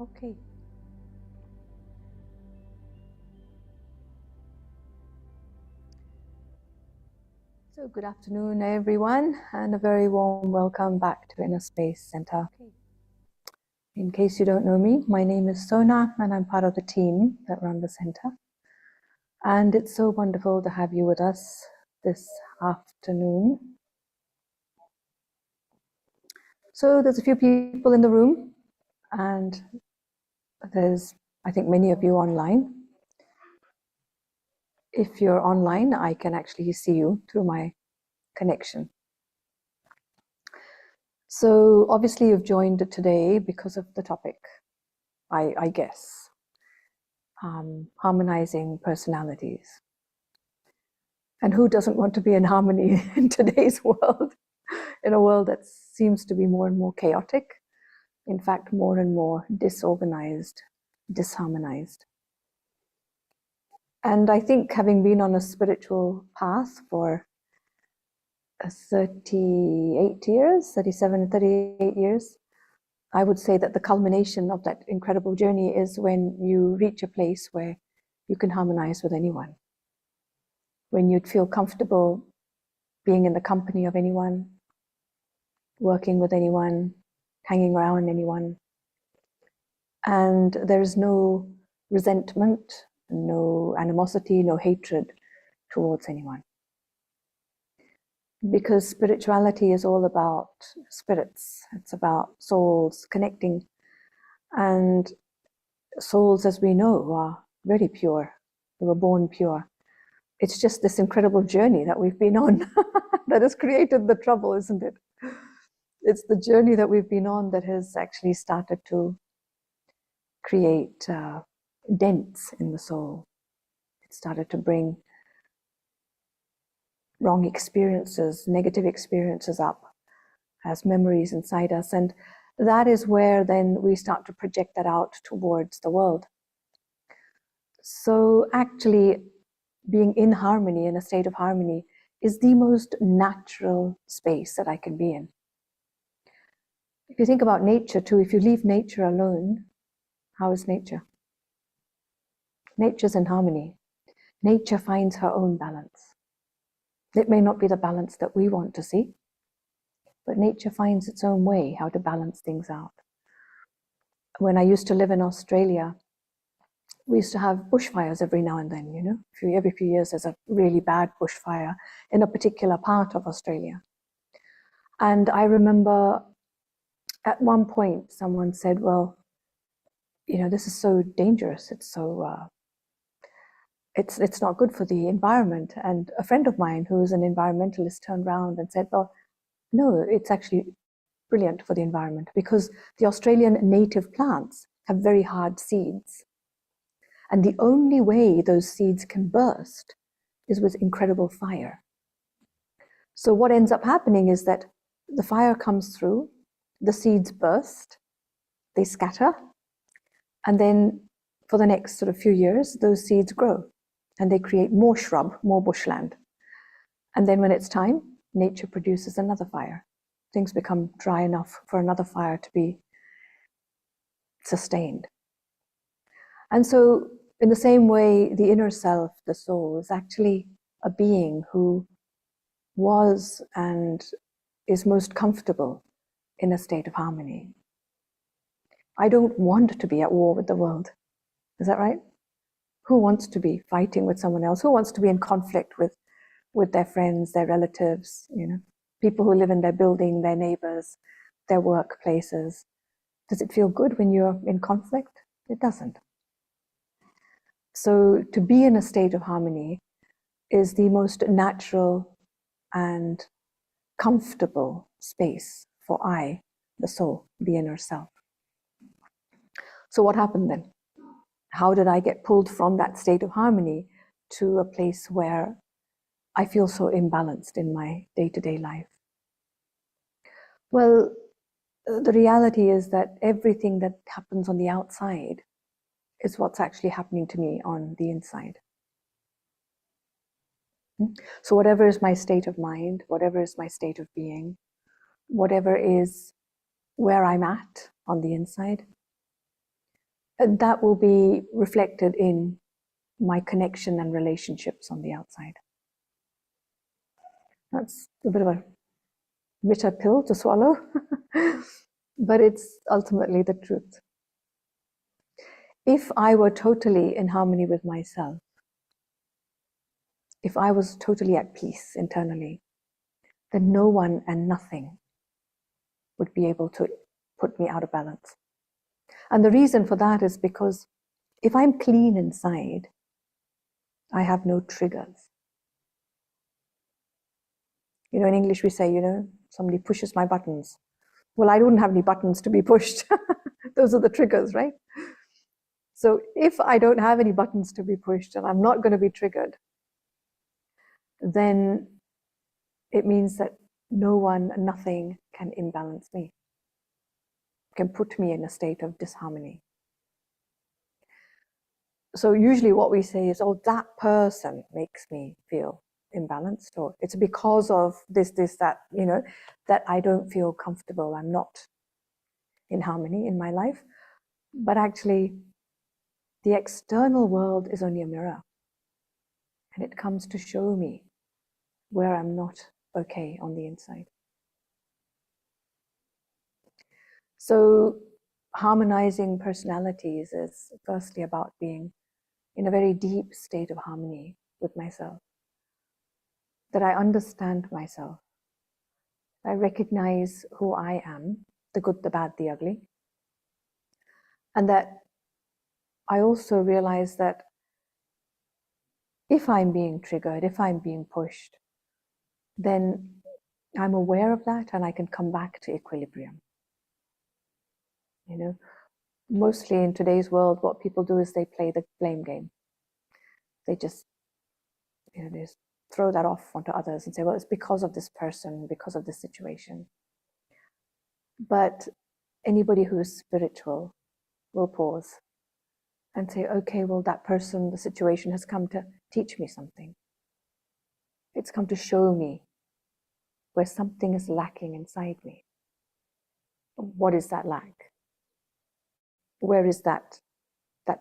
Okay. So good afternoon, everyone, and a very warm welcome back to Inner Space Center. In case you don't know me, my name is Sona, and I'm part of the team that run the center. And it's so wonderful to have you with us this afternoon. So there's a few people in the room, and there's, I think, many of you online. If you're online, I can actually see you through my connection. So obviously you've joined today because of the topic, I guess, harmonizing personalities. And who doesn't want to be in harmony in today's world, in a world that seems to be more and more chaotic, in fact, more and more disorganized, disharmonized. And I think, having been on a spiritual path for 38 years, 38 years, I would say that the culmination of that incredible journey is when you reach a place where you can harmonize with anyone, when you'd feel comfortable being in the company of anyone, working with anyone, hanging around anyone. And there's no resentment, no animosity, no hatred towards anyone. Because spirituality is all about spirits. It's about souls connecting. And souls, as we know, are very pure. They were born pure. It's just this incredible journey that we've been on that has created the trouble, isn't it? It's the journey that we've been on that has actually started to create dents in the soul. It started to bring wrong experiences, negative experiences up as memories inside us. And that is where then we start to project that out towards the world. So actually, being in harmony, in a state of harmony, is the most natural space that I can be in. If you think about nature too, if you leave nature alone, how is nature? Nature's in harmony. Nature finds her own balance. It may not be the balance that we want to see, but nature finds its own way how to balance things out. When I used to live in Australia, we used to have bushfires every now and then, you know. Every few years there's a really bad bushfire in a particular part of Australia. And I remember at one point someone said, well, you know, this is so dangerous. It's so, it's not good for the environment. And a friend of mine who's an environmentalist turned around and said, well, no, it's actually brilliant for the environment because the Australian native plants have very hard seeds. And the only way those seeds can burst is with incredible fire. So what ends up happening is that the fire comes through, the seeds burst, they scatter, and then for the next sort of few years, those seeds grow and they create more shrub, more bushland. And then when it's time, nature produces another fire. Things become dry enough for another fire to be sustained. And so in the same way, the inner self, the soul, is actually a being who was and is most comfortable in a state of harmony. I don't want to be at war with the world. Is that right? Who wants to be fighting with someone else? Who wants to be in conflict with their friends, their relatives, you know, people who live in their building, their neighbors, their workplaces? Does it feel good when you're in conflict? It doesn't. So to be in a state of harmony is the most natural and comfortable space for I, the soul, the inner self. So what happened then? How did I get pulled from that state of harmony to a place where I feel so imbalanced in my day-to-day life? Well, the reality is that everything that happens on the outside is what's actually happening to me on the inside. So whatever is my state of mind, whatever is my state of being, whatever is where I'm at on the inside, And that will be reflected in my connection and relationships on the outside. That's a bit of a bitter pill to swallow, but it's ultimately the truth. If I were totally in harmony with myself, if I was totally at peace internally, then no one and nothing would be able to put me out of balance. And the reason for that is because if I'm clean inside, I have no triggers. You know, in English we say, you know, somebody pushes my buttons. Well, I don't have any buttons to be pushed. Those are the triggers, right? So if I don't have any buttons to be pushed and I'm not going to be triggered, then it means that no one, nothing can imbalance me, can put me in a state of disharmony. So usually what we say is, oh, that person makes me feel imbalanced, or it's because of this, that, you know, that I don't feel comfortable, I'm not in harmony in my life. But actually, the external world is only a mirror, and it comes to show me where I'm not okay on the inside. So harmonizing personalities is firstly about being in a very deep state of harmony with myself, that I understand myself, I recognize who I am, the good, the bad, the ugly, and that I also realize that if I'm being triggered, if I'm being pushed, then I'm aware of that and I can come back to equilibrium. You know, mostly in today's world, what people do is they play the blame game. They just, you know, they just throw that off onto others and say, well, it's because of this person, because of this situation. But anybody who is spiritual will pause and say, okay, well, that person, the situation has come to teach me something. It's come to show me where something is lacking inside me. What is that lack? Where is that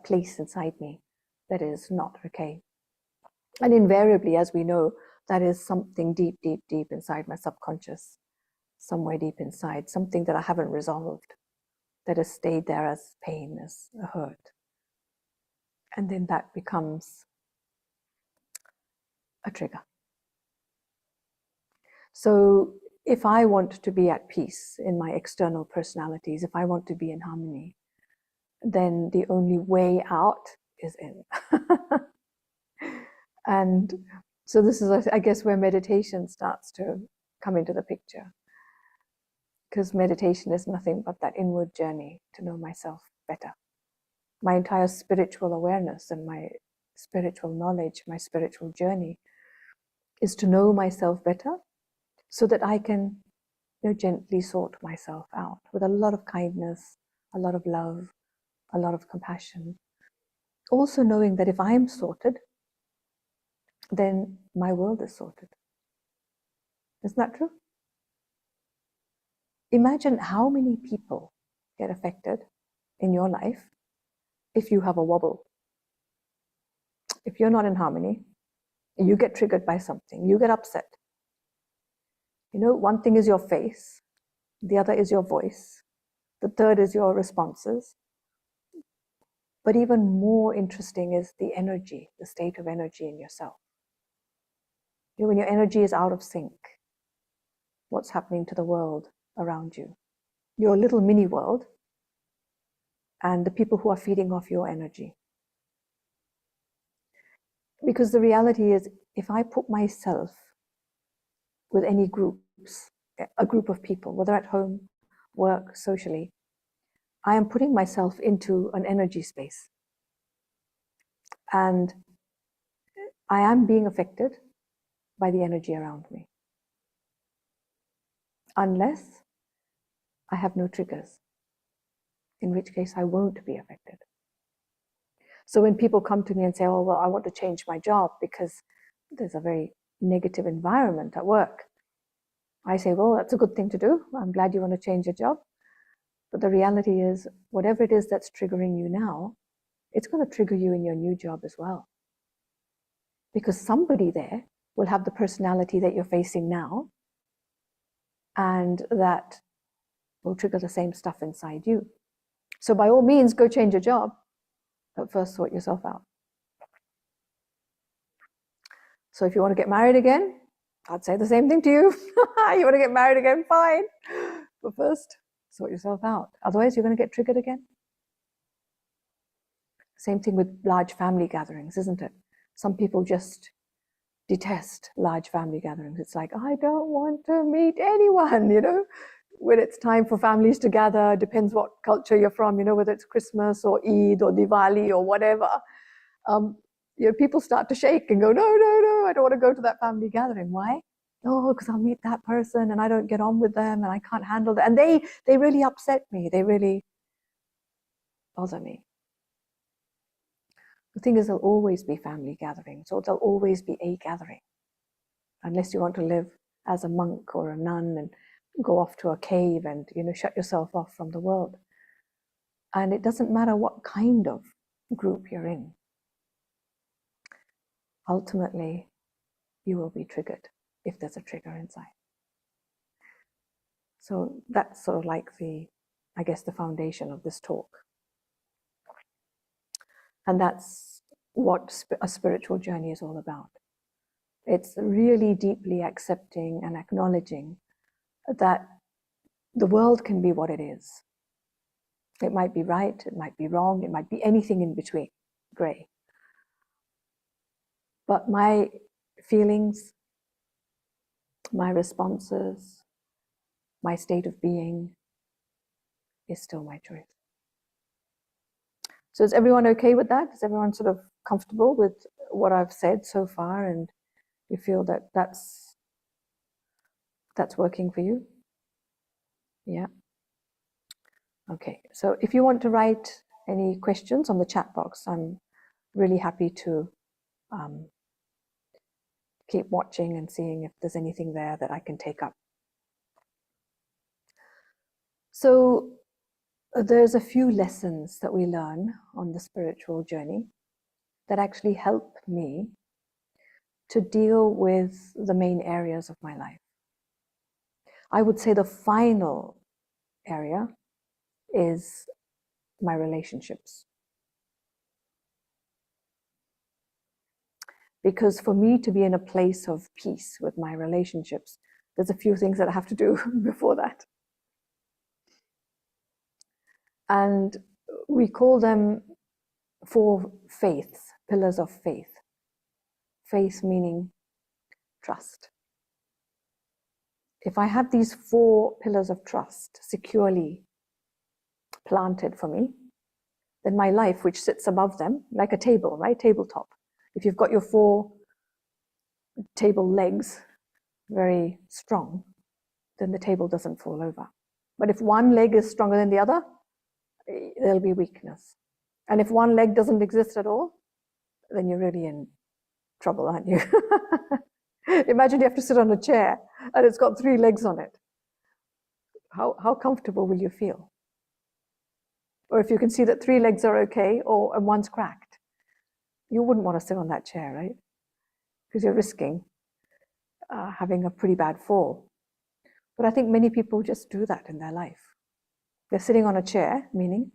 place inside me that is not okay? And invariably, as we know, that is something deep, deep, deep inside my subconscious, somewhere deep inside, something that I haven't resolved, that has stayed there as pain, as a hurt. And then that becomes a trigger. So if I want to be at peace in my external personalities, if I want to be in harmony, then the only way out is in. And so this is, I guess, where meditation starts to come into the picture. Because meditation is nothing but that inward journey to know myself better. My entire spiritual awareness and my spiritual knowledge, my spiritual journey is to know myself better so that I can, you know, gently sort myself out with a lot of kindness, a lot of love, a lot of compassion. Also knowing that if I'm sorted, then my world is sorted. Isn't that true? Imagine how many people get affected in your life if you have a wobble. If you're not in harmony, you get triggered by something, you get upset. You know, one thing is your face, the other is your voice, the third is your responses. But even more interesting is the energy, the state of energy in yourself. You know, when your energy is out of sync, what's happening to the world around you? Your little mini world and the people who are feeding off your energy. Because the reality is, if I put myself with any groups, a group of people, whether at home, work, socially, I am putting myself into an energy space. And I am being affected by the energy around me. Unless I have no triggers, in which case I won't be affected. So when people come to me and say, oh, well, I want to change my job because there's a very negative environment at work, I say, well, that's a good thing to do. I'm glad you want to change your job. But the reality is, whatever it is that's triggering you now, it's going to trigger you in your new job as well. Because somebody there will have the personality that you're facing now, and that will trigger the same stuff inside you. So by all means, go change your job, but first sort yourself out. So if you want to get married again, I'd say the same thing to you. You want to get married again, fine. But first, sort yourself out. Otherwise, you're going to get triggered again. Same thing with large family gatherings, isn't it? Some people just detest large family gatherings. It's like, I don't want to meet anyone, you know. When it's time for families to gather, depends what culture you're from, you know, whether it's Christmas or Eid or Diwali or whatever. You know, people start to shake and go, no, I don't want to go to that family gathering. Why? Oh, because I'll meet that person and I don't get on with them and I can't handle that. And they really upset me. They really bother me. The thing is, there'll always be family gatherings, or there'll always be a gathering, unless you want to live as a monk or a nun and go off to a cave and, you know, shut yourself off from the world. And it doesn't matter what kind of group you're in. Ultimately, you will be triggered if there's a trigger inside. So that's sort of like I guess, the foundation of this talk. And that's what a spiritual journey is all about. It's really deeply accepting and acknowledging that the world can be what it is. It might be right, it might be wrong, it might be anything in between, gray. But my feelings, my responses, my state of being is still my choice. So is everyone okay with that? Is everyone sort of comfortable with what I've said so far, and you feel that that's working for you? Yeah. Okay, so if you want to write any questions on the chat box, I'm really happy to keep watching and seeing if there's anything there that I can take up. So there's a few lessons that we learn on the spiritual journey that actually help me to deal with the main areas of my life. I would say the final area is my relationships. Because for me to be in a place of peace with my relationships, there's a few things that I have to do before that. And we call them 4 faiths, pillars of faith. Faith meaning trust. If I have these 4 pillars of trust securely planted for me, then my life, which sits above them, like a table, right? Tabletop. If you've got your 4 table legs very strong, then the table doesn't fall over. But if one leg is stronger than the other, there'll be weakness. And if one leg doesn't exist at all, then you're really in trouble, aren't you? Imagine you have to sit on a chair and it's got 3 legs on it. How comfortable will you feel? Or if you can see that 3 legs are okay, and one's cracked, you wouldn't want to sit on that chair, right? Because you're risking having a pretty bad fall. But I think many people just do that in their life. They're sitting on a chair, meaning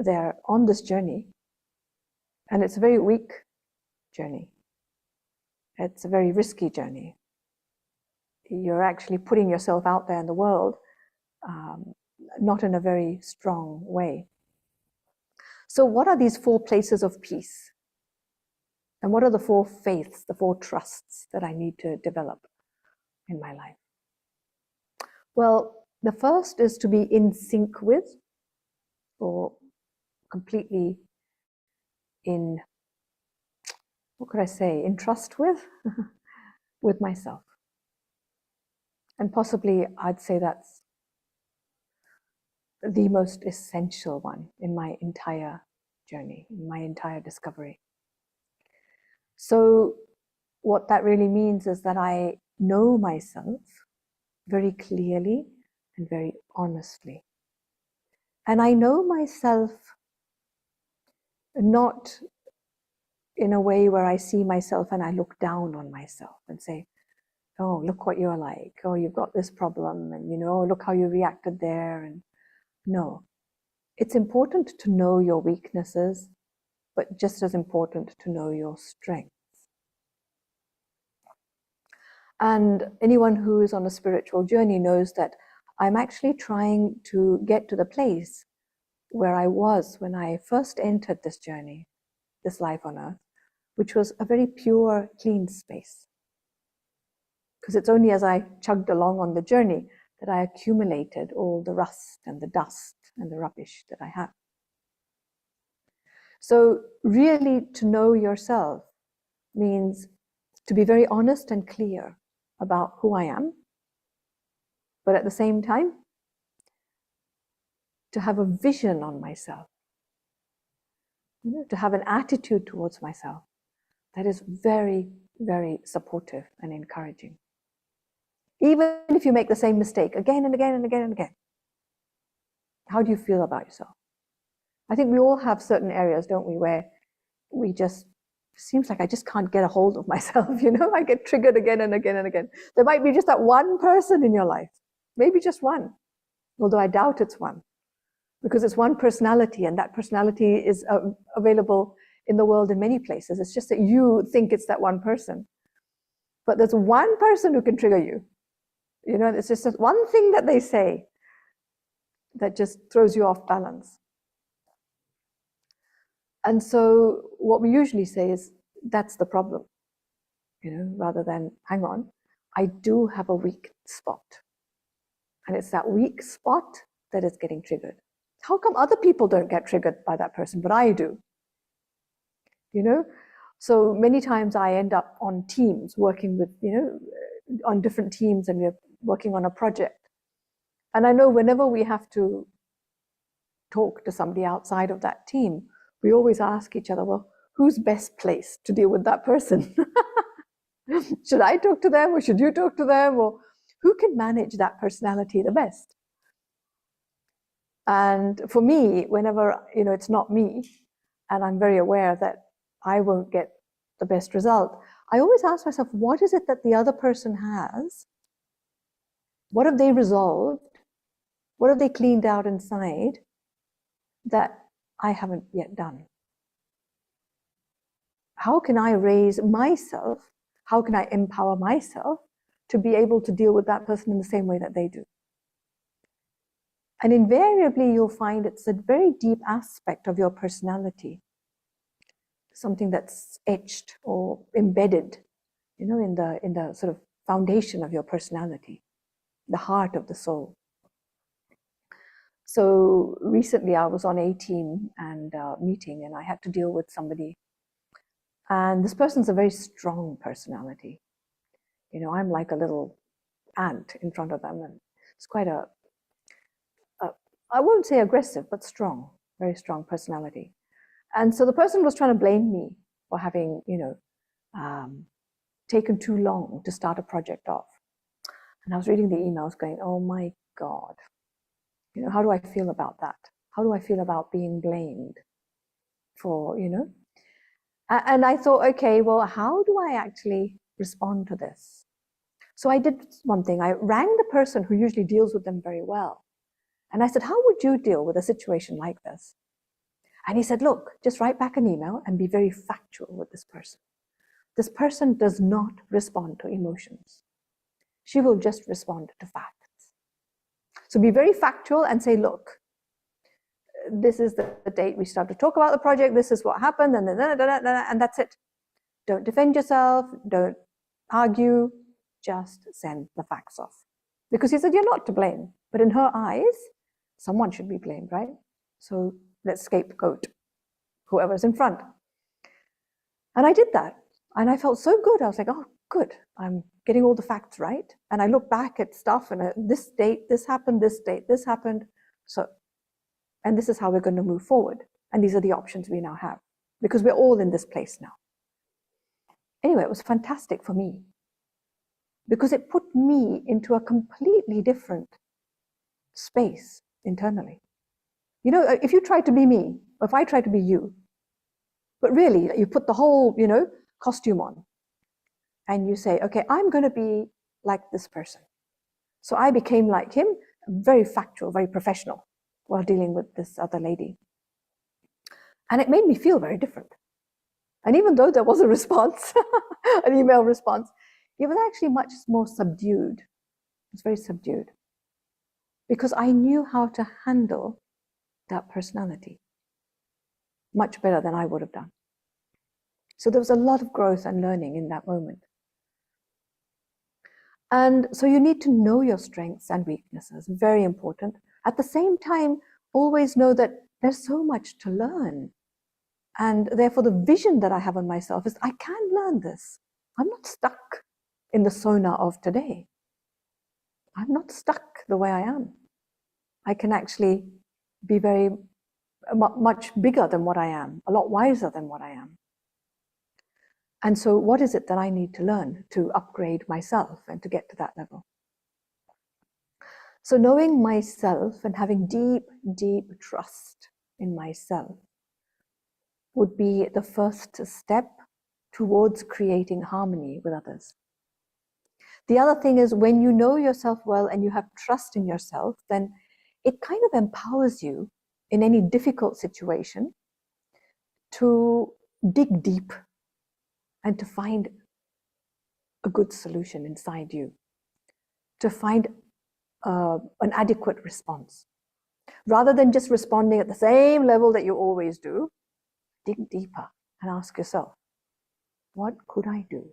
they're on this journey, and it's a very weak journey. It's a very risky journey. You're actually putting yourself out there in the world, not in a very strong way. So what are these 4 places of peace? And what are the 4 faiths, the 4 trusts that I need to develop in my life? Well, the first is to be in sync with, or completely in, what could I say, in trust with, with myself. And possibly I'd say that's the most essential one in my entire journey, in my entire discovery. So what that really means is that I know myself very clearly and very honestly. And I know myself not in a way where I see myself and I look down on myself and say, oh, look what you're like. Oh, you've got this problem. And, oh, look how you reacted there. And no, it's important to know your weaknesses, but just as important to know your strengths. And anyone who is on a spiritual journey knows that I'm actually trying to get to the place where I was when I first entered this journey, this life on earth, which was a very pure, clean space. Because it's only as I chugged along on the journey that I accumulated all the rust and the dust and the rubbish that I have. So really, to know yourself means to be very honest and clear about who I am, but at the same time, to have a vision on myself, to have an attitude towards myself that is very, very supportive and encouraging. Even if you make the same mistake again and again and again and again, how do you feel about yourself? I think we all have certain areas, don't we, where we just, seems like I just can't get a hold of myself, I get triggered again and again and again. There might be just that one person in your life, maybe just one, although I doubt it's one, because it's one personality, and that personality is available in the world in many places. It's just that you think it's that one person. But there's one person who can trigger you. It's just one thing that they say that just throws you off balance. And so what we usually say is, that's the problem, rather than, hang on, I do have a weak spot. And it's that weak spot that is getting triggered. How come other people don't get triggered by that person, but I do? So many times I end up on teams working with, on different teams, and we're working on a project. And I know whenever we have to talk to somebody outside of that team, we always ask each other, well, who's best placed to deal with that person? Should I talk to them, or should you talk to them? Or who can manage that personality the best? And for me, whenever, it's not me, and I'm very aware that I won't get the best result, I always ask myself, what is it that the other person has? What have they resolved? What have they cleaned out inside that I haven't yet done? How can I raise myself? How can I empower myself to be able to deal with that person in the same way that they do? And invariably, you'll find it's a very deep aspect of your personality, something that's etched or embedded, in the sort of foundation of your personality, the heart of the soul. So recently I was on a team and meeting, and I had to deal with somebody. And this person's a very strong personality. I'm like a little ant in front of them. And it's quite I won't say aggressive, but strong, very strong personality. And so the person was trying to blame me for having, taken too long to start a project off. And I was reading the emails going, oh my God, how do I feel about that? How do I feel about being blamed for, And I thought, okay, well, how do I actually respond to this? So I did one thing. I rang the person who usually deals with them very well. And I said, how would you deal with a situation like this? And he said, look, just write back an email and be very factual with this person. This person does not respond to emotions. She will just respond to facts. So be very factual and say, look, this is the date we start to talk about the project, this is what happened, and that's it. Don't defend yourself, don't argue, just send the facts off. Because he said, you're not to blame. But in her eyes, someone should be blamed, right? So let's scapegoat whoever's in front. And I did that. And I felt so good. I was like, oh, good. I'm getting all the facts right. And I look back at stuff, and this date, this happened, this date, this happened. And this is how we're going to move forward. And these are the options we now have, because we're all in this place now. Anyway, it was fantastic for me, because it put me into a completely different space internally. You know, if you try to be me, or if I try to be you, but really you put the whole, you know, costume on and you say, okay, I'm going to be like this person. So I became like him, very factual, very professional while dealing with this other lady. And it made me feel very different. And even though there was a response, an email response, it was actually much more subdued. It's very subdued. Because I knew how to handle that personality much better than I would have done. So there was a lot of growth and learning in that moment. And so you need to know your strengths and weaknesses, very important. At the same time, always know that there's so much to learn. And therefore, the vision that I have on myself is I can learn this. I'm not stuck in the sauna of today. I'm not stuck the way I am. I can actually be very much bigger than what I am, a lot wiser than what I am. And so what is it that I need to learn to upgrade myself and to get to that level? So knowing myself and having deep, deep trust in myself would be the first step towards creating harmony with others. The other thing is, when you know yourself well and you have trust in yourself, then it kind of empowers you in any difficult situation to dig deep and to find a good solution inside you, to find an adequate response. Rather than just responding at the same level that you always do, dig deeper and ask yourself, what could I do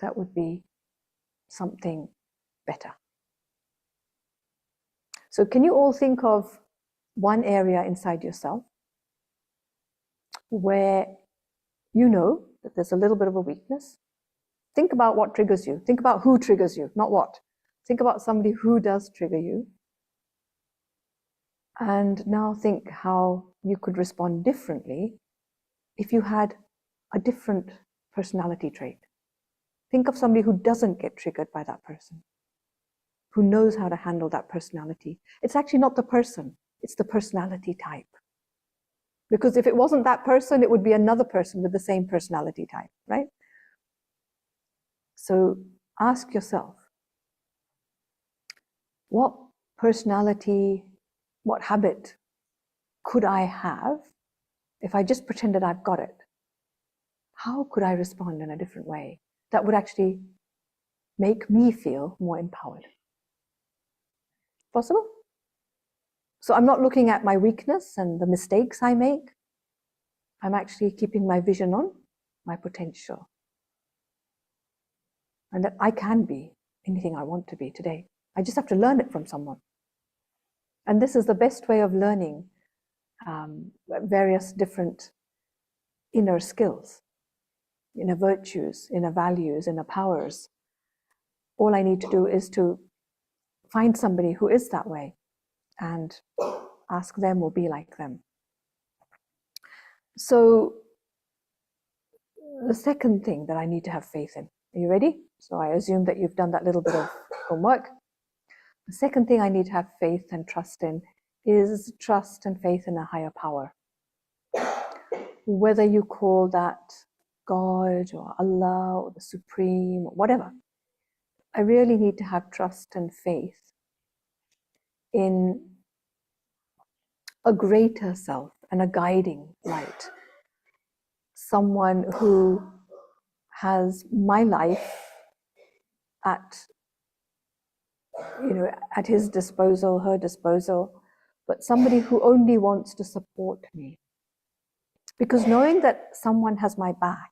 that would be something better? So can you all think of one area inside yourself where you know that there's a little bit of a weakness? Think about what triggers you. Think about who triggers you, not what. Think about somebody who does trigger you. And now think how you could respond differently if you had a different personality trait. Think of somebody who doesn't get triggered by that person, who knows how to handle that personality. It's actually not the person, it's the personality type. Because if it wasn't that person, it would be another person with the same personality type, right? So ask yourself, what personality, what habit could I have if I just pretended I've got it? How could I respond in a different way that would actually make me feel more empowered? Possible? So I'm not looking at my weakness and the mistakes I make. I'm actually keeping my vision on my potential. And that I can be anything I want to be today. I just have to learn it from someone. And this is the best way of learning various different inner skills, inner virtues, inner values, inner powers. All I need to do is to find somebody who is that way and ask them or be like them. So the second thing that I need to have faith in. Are you ready? So I assume that you've done that little bit of homework. The second thing I need to have faith and trust in is trust and faith in a higher power. Whether you call that God or Allah or the Supreme or whatever, I really need to have trust and faith in a greater self and a guiding light. Someone who has my life at his disposal, her disposal, but somebody who only wants to support me. Because knowing that someone has my back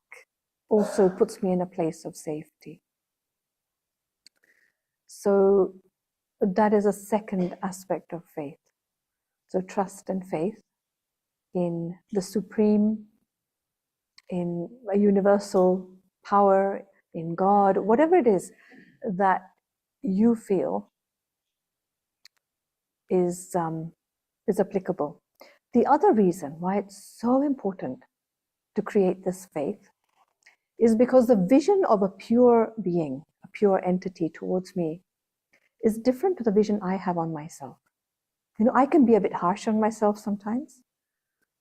also puts me in a place of safety. So that is a second aspect of faith. So trust and faith in the Supreme, in a universal power, in God, whatever it is that you feel is applicable. The other reason why it's so important to create this faith is because the vision of a pure being, a pure entity towards me, is different to the vision I have on myself. I can be a bit harsh on myself sometimes.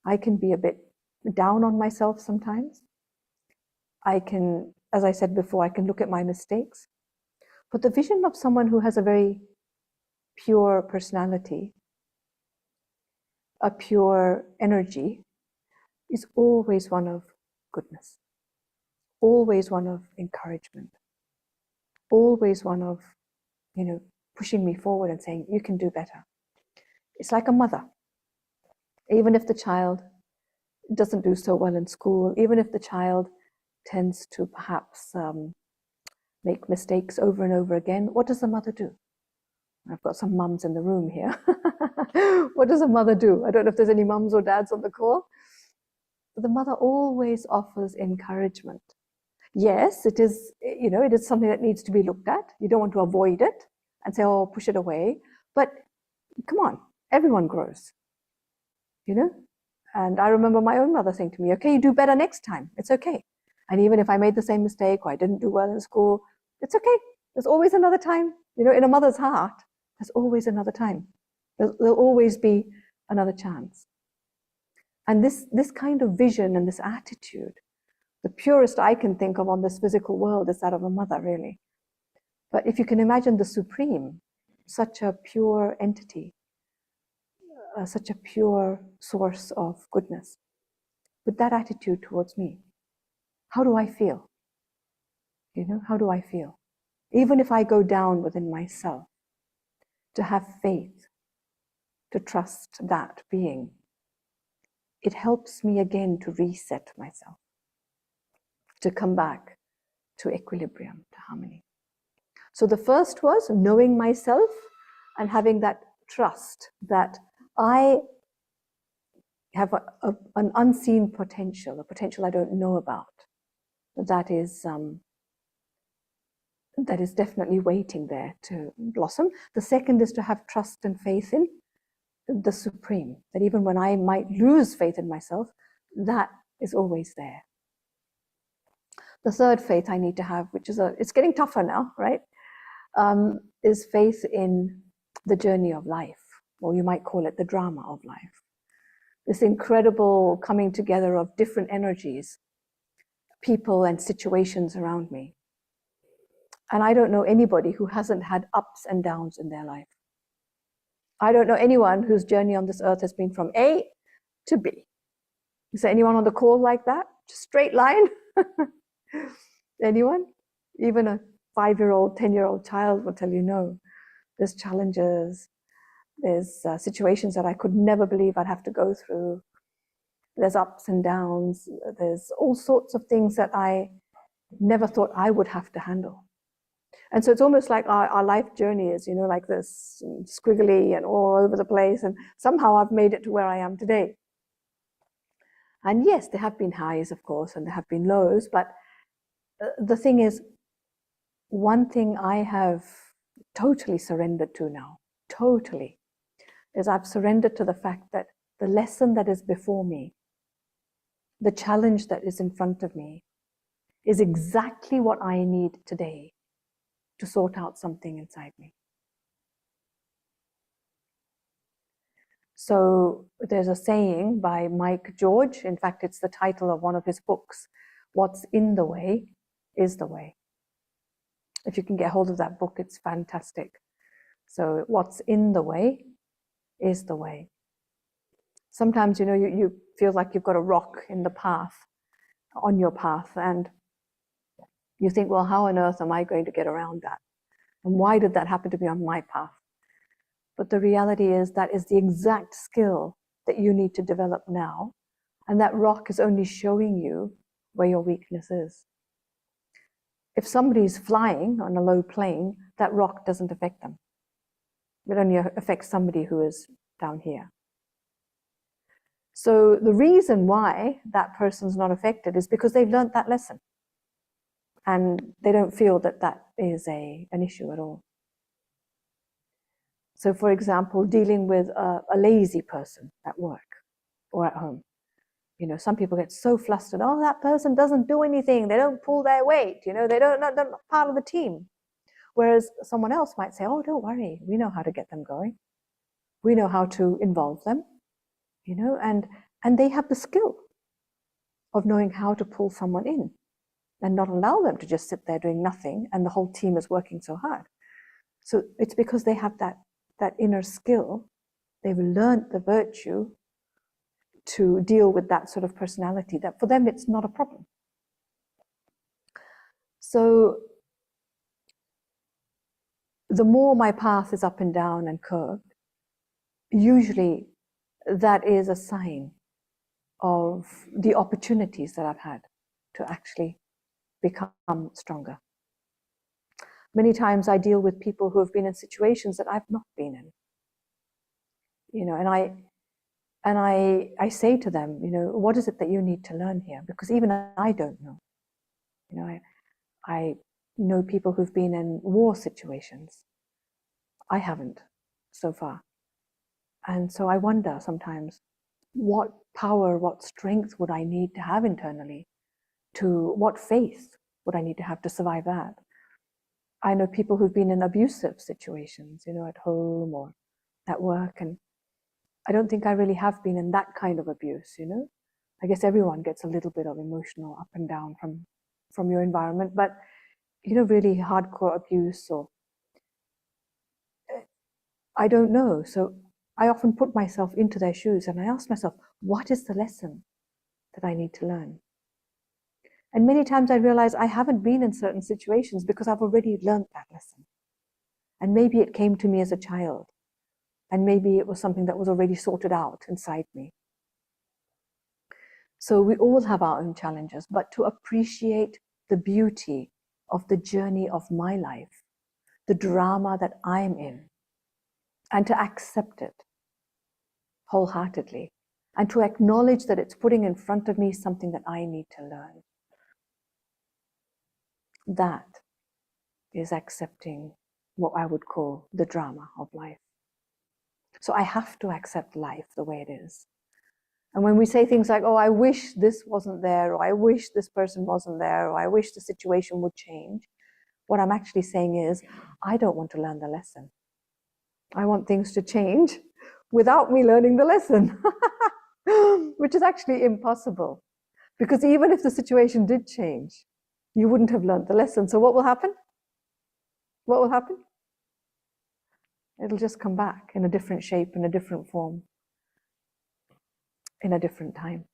I can be a bit down on myself sometimes. I can, as I said before, I can look at my mistakes. But the vision of someone who has a very pure personality, a pure energy, is always one of goodness, always one of encouragement, always one of, pushing me forward and saying, you can do better. It's like a mother. Even if the child doesn't do so well in school, even if the child tends to perhaps make mistakes over and over again, what does the mother do? I've got some mums in the room here. What does a mother do? I don't know if there's any mums or dads on the call. The mother always offers encouragement. Yes, it is, it is something that needs to be looked at. You don't want to avoid it and say, oh, push it away. But come on, everyone grows, And I remember my own mother saying to me, okay, you do better next time. It's okay. And even if I made the same mistake or I didn't do well in school, it's okay. There's always another time. In a mother's heart, there's always another time. There'll always be another chance. And this kind of vision and this attitude, the purest I can think of on this physical world is that of a mother, really. But if you can imagine the Supreme, such a pure entity, such a pure source of goodness, with that attitude towards me, how do I feel? How do I feel? Even if I go down within myself, to have faith, to trust that being, it helps me again to reset myself, to come back to equilibrium, to harmony. So the first was knowing myself and having that trust that I have an unseen potential, a potential I don't know about, that is definitely waiting there to blossom. The second is to have trust and faith in the Supreme, that even when I might lose faith in myself, that is always there. The third faith I need to have, which is it's getting tougher now, right? Is faith in the journey of life, or you might call it the drama of life. This incredible coming together of different energies, people and situations around me. And I don't know anybody who hasn't had ups and downs in their life. I don't know anyone whose journey on this earth has been from A to B. Is there anyone on the call like that? Just straight line? Anyone? Even a 5-year-old, 10-year-old child will tell you no. There's challenges. There's situations that I could never believe I'd have to go through. There's ups and downs. There's all sorts of things that I never thought I would have to handle. And so it's almost like our life journey is, like this, squiggly and all over the place. And somehow I've made it to where I am today. And yes, there have been highs, of course, and there have been lows. But the thing is, one thing I have totally surrendered to now, totally, is I've surrendered to the fact that the lesson that is before me, the challenge that is in front of me, is exactly what I need today to sort out something inside me. So there's a saying by Mike George, in fact, it's the title of one of his books, "What's in the way is the way." If you can get hold of that book, it's fantastic. So what's in the way is the way. Sometimes, you feel like you've got a rock in the path, on your path, and you think, well, how on earth am I going to get around that? And why did that happen to be on my path? But the reality is that is the exact skill that you need to develop now. And that rock is only showing you where your weakness is. If somebody's flying on a low plane, that rock doesn't affect them. It only affects somebody who is down here. So the reason why that person's not affected is because they've learned that lesson. And they don't feel that that is an issue at all. So for example, dealing with a lazy person at work or at home. Some people get so flustered, oh, that person doesn't do anything. They don't pull their weight. They're not part of the team. Whereas someone else might say, oh, don't worry. We know how to get them going. We know how to involve them, and they have the skill of knowing how to pull someone in and not allow them to just sit there doing nothing and the whole team is working so hard. So it's because they have that inner skill. They've learned the virtue to deal with that sort of personality, that for them it's not a problem. So the more my path is up and down and curved, usually that is a sign of the opportunities that I've had to actually become stronger. Many times I deal with people who have been in situations that I've not been in, and I say to them, what is it that you need to learn here? Because even I don't know. I know people who've been in war situations. I haven't so far. And so I wonder sometimes, what power, what strength would I need to have internally? What faith would I need to have to survive that? I know people who've been in abusive situations, at home or at work, and I don't think I really have been in that kind of abuse, I guess everyone gets a little bit of emotional up and down from your environment, but really hardcore abuse, or I don't know. So I often put myself into their shoes and I ask myself, what is the lesson that I need to learn? And many times I realize I haven't been in certain situations because I've already learned that lesson. And maybe it came to me as a child, and maybe it was something that was already sorted out inside me. So we all have our own challenges, but to appreciate the beauty of the journey of my life, the drama that I'm in, and to accept it wholeheartedly, and to acknowledge that it's putting in front of me something that I need to learn. That is accepting what I would call the drama of life. So I have to accept life the way it is. And when we say things like, oh, I wish this wasn't there, or I wish this person wasn't there, or I wish the situation would change, what I'm actually saying is, I don't want to learn the lesson. I want things to change without me learning the lesson, which is actually impossible. Because even if the situation did change, you wouldn't have learned the lesson. So what will happen? What will happen? It'll just come back in a different shape, in a different form, in a different time.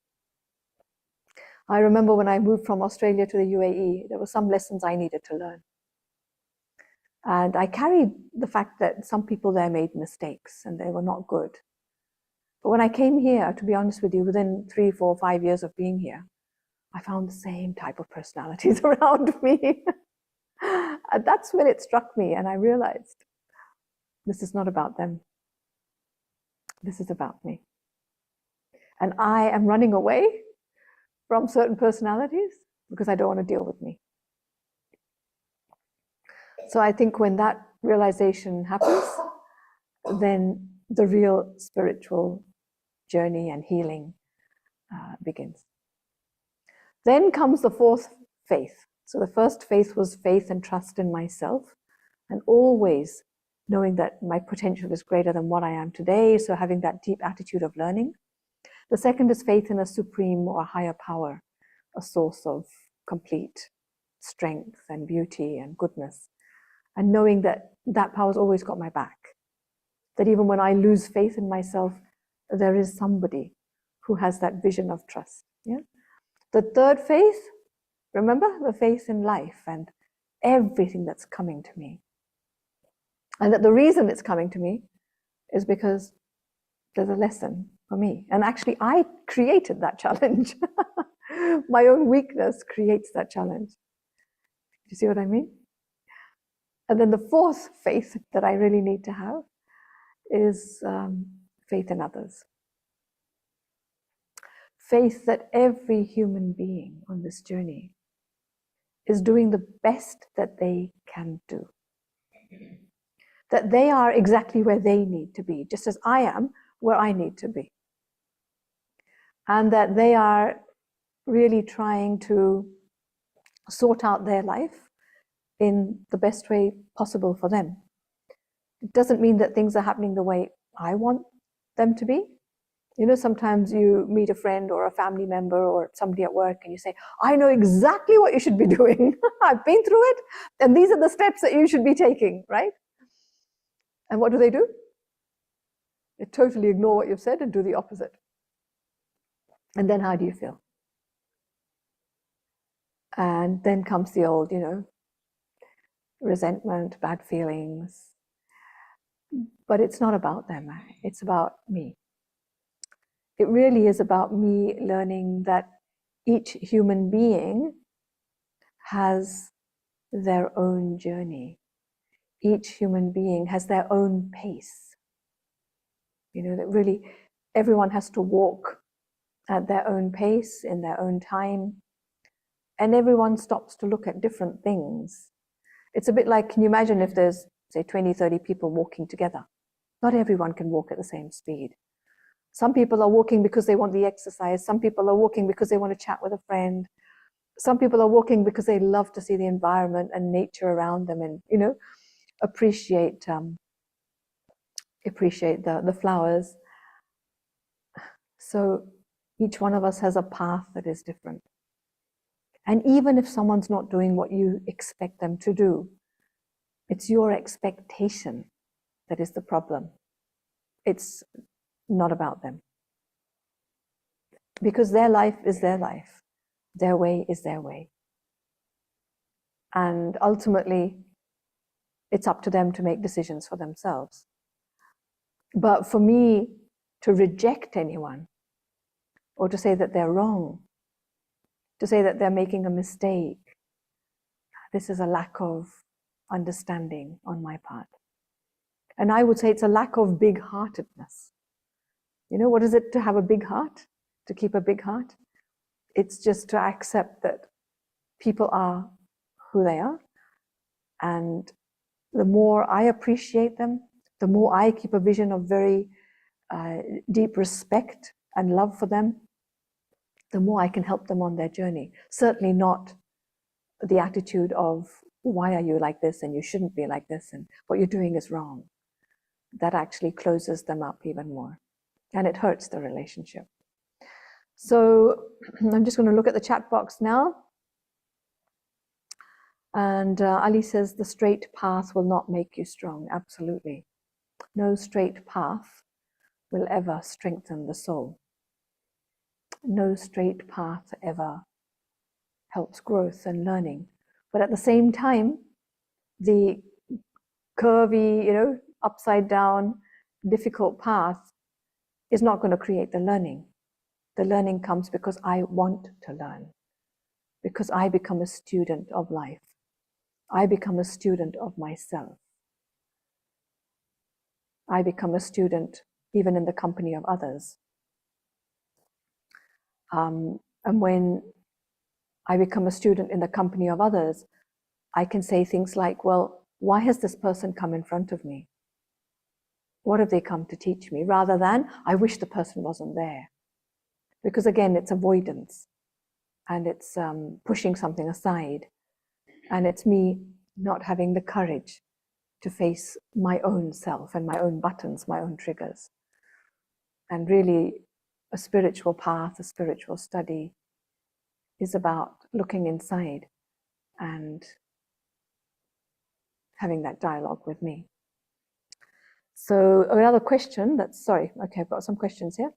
I remember when I moved from Australia to the UAE, there were some lessons I needed to learn. And I carried the fact that some people there made mistakes and they were not good. But when I came here, to be honest with you, within 3, 4, 5 years of being here, I found the same type of personalities around me. And that's when it struck me and I realized, this is not about them. This is about me. And I am running away from certain personalities because I don't want to deal with me. So I think when that realization happens, then the real spiritual journey and healing begins. Then comes the fourth faith. So the first faith was faith and trust in myself, and always knowing that my potential is greater than what I am today, so having that deep attitude of learning. The second is faith in a supreme or a higher power, a source of complete strength and beauty and goodness, and knowing that that power's always got my back, that even when I lose faith in myself, there is somebody who has that vision of trust. Yeah. The third faith, remember, the faith in life and everything that's coming to me. And that the reason it's coming to me is because there's a lesson for me. And actually, I created that challenge. My own weakness creates that challenge. Do you see what I mean? And then the fourth faith that I really need to have is faith in others. Faith that every human being on this journey is doing the best that they can do. That they are exactly where they need to be, just as I am where I need to be. And that they are really trying to sort out their life in the best way possible for them. It doesn't mean that things are happening the way I want them to be. You know, sometimes you meet a friend or a family member or somebody at work and you say, I know exactly what you should be doing. I've been through it, and these are the steps that you should be taking, right? And what do? They totally ignore what you've said and do the opposite. And then how do you feel? And then comes the old, resentment, bad feelings. But it's not about them, it's about me. It really is about me learning that each human being has their own journey. Each human being has their own pace. That really everyone has to walk at their own pace, in their own time. And everyone stops to look at different things. It's a bit like, can you imagine if there's, say, 20, 30 people walking together? Not everyone can walk at the same speed. Some people are walking because they want the exercise. Some people are walking because they want to chat with a friend. Some people are walking because they love to see the environment and nature around them and, appreciate the flowers. So each one of us has a path that is different. And even if someone's not doing what you expect them to do, it's your expectation that is the problem. It's not about them. Because their life is their life. Their way is their way. And ultimately, it's up to them to make decisions for themselves. But for me to reject anyone, or to say that they're wrong, to say that they're making a mistake, this is a lack of understanding on my part. And I would say it's a lack of big-heartedness. What is it to have a big heart? To keep a big heart? It's just to accept that people are who they are. And the more I appreciate them, the more I keep a vision of very deep respect and love for them, the more I can help them on their journey. Certainly not the attitude of, why are you like this and you shouldn't be like this and what you're doing is wrong. That actually closes them up even more. And it hurts the relationship. So I'm just going to look at the chat box now. And Ali says, the straight path will not make you strong. Absolutely. No straight path will ever strengthen the soul. No straight path ever helps growth and learning. But at the same time, the curvy, upside down, difficult path is not going to create the learning. The learning comes because I want to learn, because I become a student of life. I become a student of myself. I become a student even in the company of others. And when I become a student in the company of others, I can say things like, well, why has this person come in front of me? What have they come to teach me? Rather than, I wish the person wasn't there. Because again, it's avoidance. And it's pushing something aside. And it's me not having the courage to face my own self and my own buttons, my own triggers. And really, a spiritual path, a spiritual study is about looking inside and having that dialogue with me. So another question okay, I've got some questions here.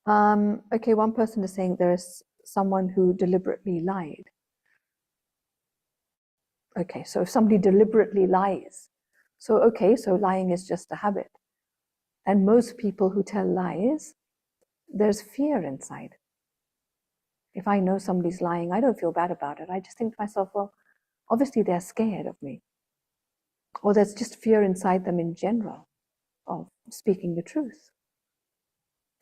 Okay, one person is saying there is someone who deliberately lied. Okay, so if somebody deliberately lies, so lying is just a habit. And most people who tell lies, there's fear inside. If I know somebody's lying, I don't feel bad about it. I just think to myself, well, obviously they're scared of me. Or there's just fear inside them in general of speaking the truth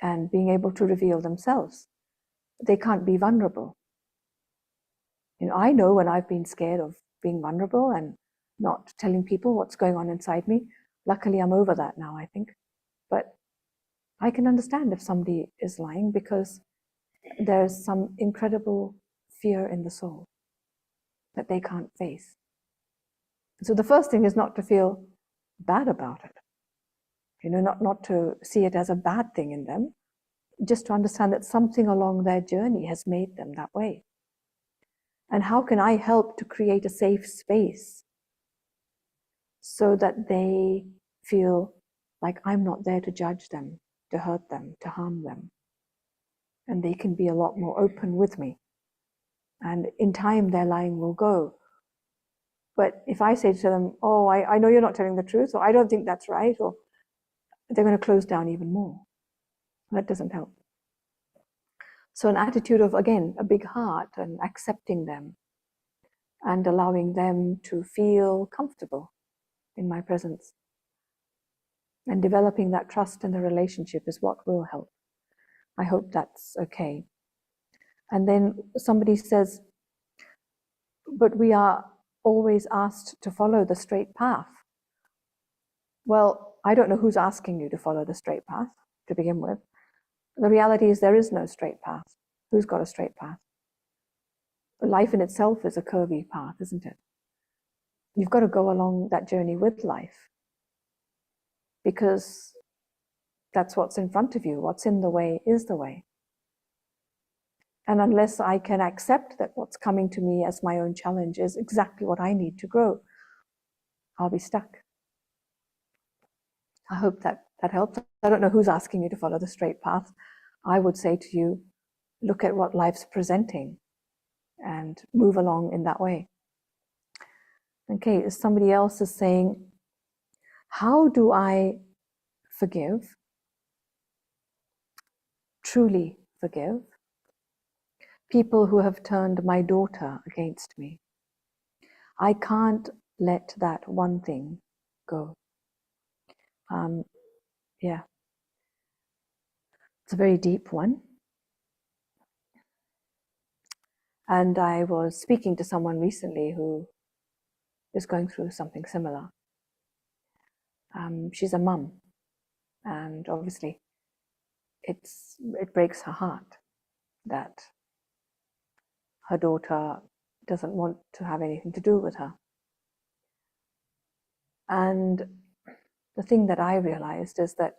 and being able to reveal themselves. They can't be vulnerable. I know when I've been scared of being vulnerable and not telling people what's going on inside me. Luckily, I'm over that now, I think. But I can understand if somebody is lying because there's some incredible fear in the soul that they can't face. So the first thing is not to feel bad about it. not to see it as a bad thing in them, just to understand that something along their journey has made them that way. And how can I help to create a safe space so that they feel like I'm not there to judge them, to hurt them, to harm them. And they can be a lot more open with me. And in time, their lying will go. But if I say to them, oh, I know you're not telling the truth, or I don't think that's right, or they're going to close down even more. That doesn't help. So an attitude of, again, a big heart and accepting them and allowing them to feel comfortable in my presence. And developing that trust in the relationship is what will help. I hope that's okay. And then somebody says, but we are always asked to follow the straight path. Well, I don't know who's asking you to follow the straight path to begin with. The reality is there is no straight path. Who's got a straight path? Life in itself is a curvy path, isn't it? You've got to go along that journey with life, because that's what's in front of you. What's in the way is the way. And unless I can accept that what's coming to me as my own challenge is exactly what I need to grow, I'll be stuck. I hope that helps. I don't know who's asking you to follow the straight path. I would say to you, look at what life's presenting and move along in that way. Okay, somebody else is saying, how do I forgive, truly forgive, people who have turned my daughter against me? I can't let that one thing go. Yeah, it's a very deep one. And I was speaking to someone recently who is going through something similar. She's a mum, and obviously it breaks her heart that her daughter doesn't want to have anything to do with her. And the thing that I realized is that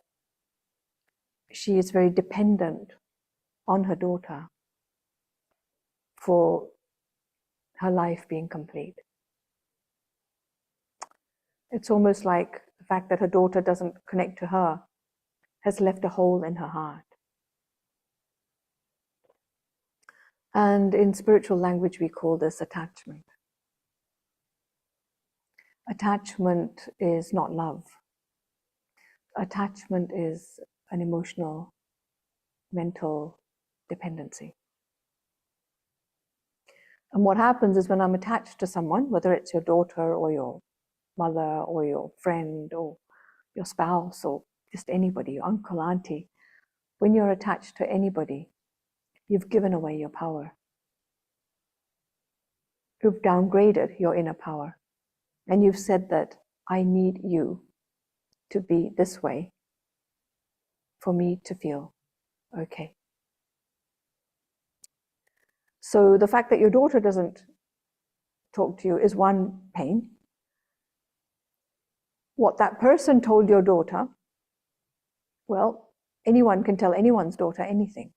she is very dependent on her daughter for her life being complete. It's almost like the fact that her daughter doesn't connect to her has left a hole in her heart. And in spiritual language, we call this attachment. Attachment is not love. Attachment is an emotional, mental dependency. And what happens is when I'm attached to someone, whether it's your daughter or your mother or your friend or your spouse or just anybody, your uncle, auntie, when you're attached to anybody, you've given away your power. You've downgraded your inner power. And you've said that I need you to be this way for me to feel okay. So the fact that your daughter doesn't talk to you is one pain. What that person told your daughter, well, anyone can tell anyone's daughter anything.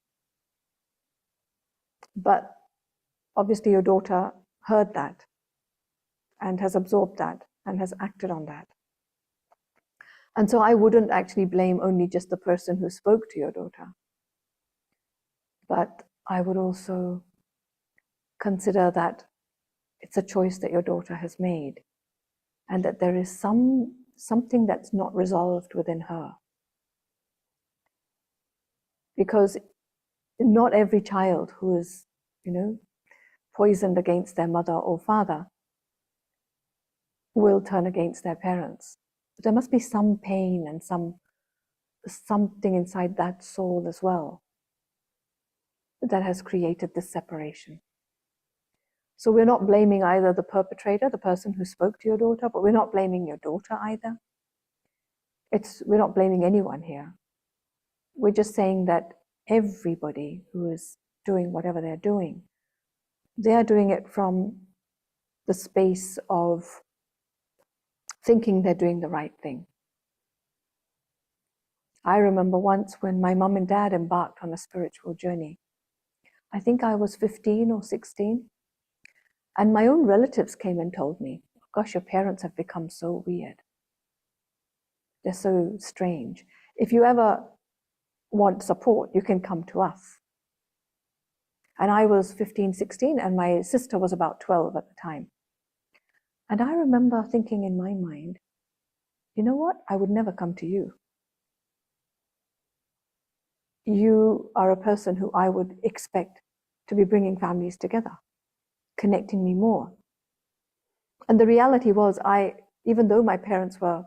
But obviously your daughter heard that and has absorbed that and has acted on that. And so I wouldn't actually blame only just the person who spoke to your daughter, but I would also consider that it's a choice that your daughter has made, and that there is something that's not resolved within her. Because not every child who is, poisoned against their mother or father will turn against their parents. But there must be some pain and something inside that soul as well that has created this separation. So we're not blaming either the perpetrator, the person who spoke to your daughter, but we're not blaming your daughter either. We're not blaming anyone here. We're just saying that everybody who is doing whatever they're doing, they are doing it from the space of thinking they're doing the right thing. I remember once when my mum and dad embarked on a spiritual journey. I think I was 15 or 16. And my own relatives came and told me, gosh, your parents have become so weird. They're so strange. If you ever want support, you can come to us. And I was 15, 16, and my sister was about 12 at the time. And I remember thinking in my mind, you know what? I would never come to you. You are a person who I would expect to be bringing families together, connecting me more. And the reality was, even though my parents were,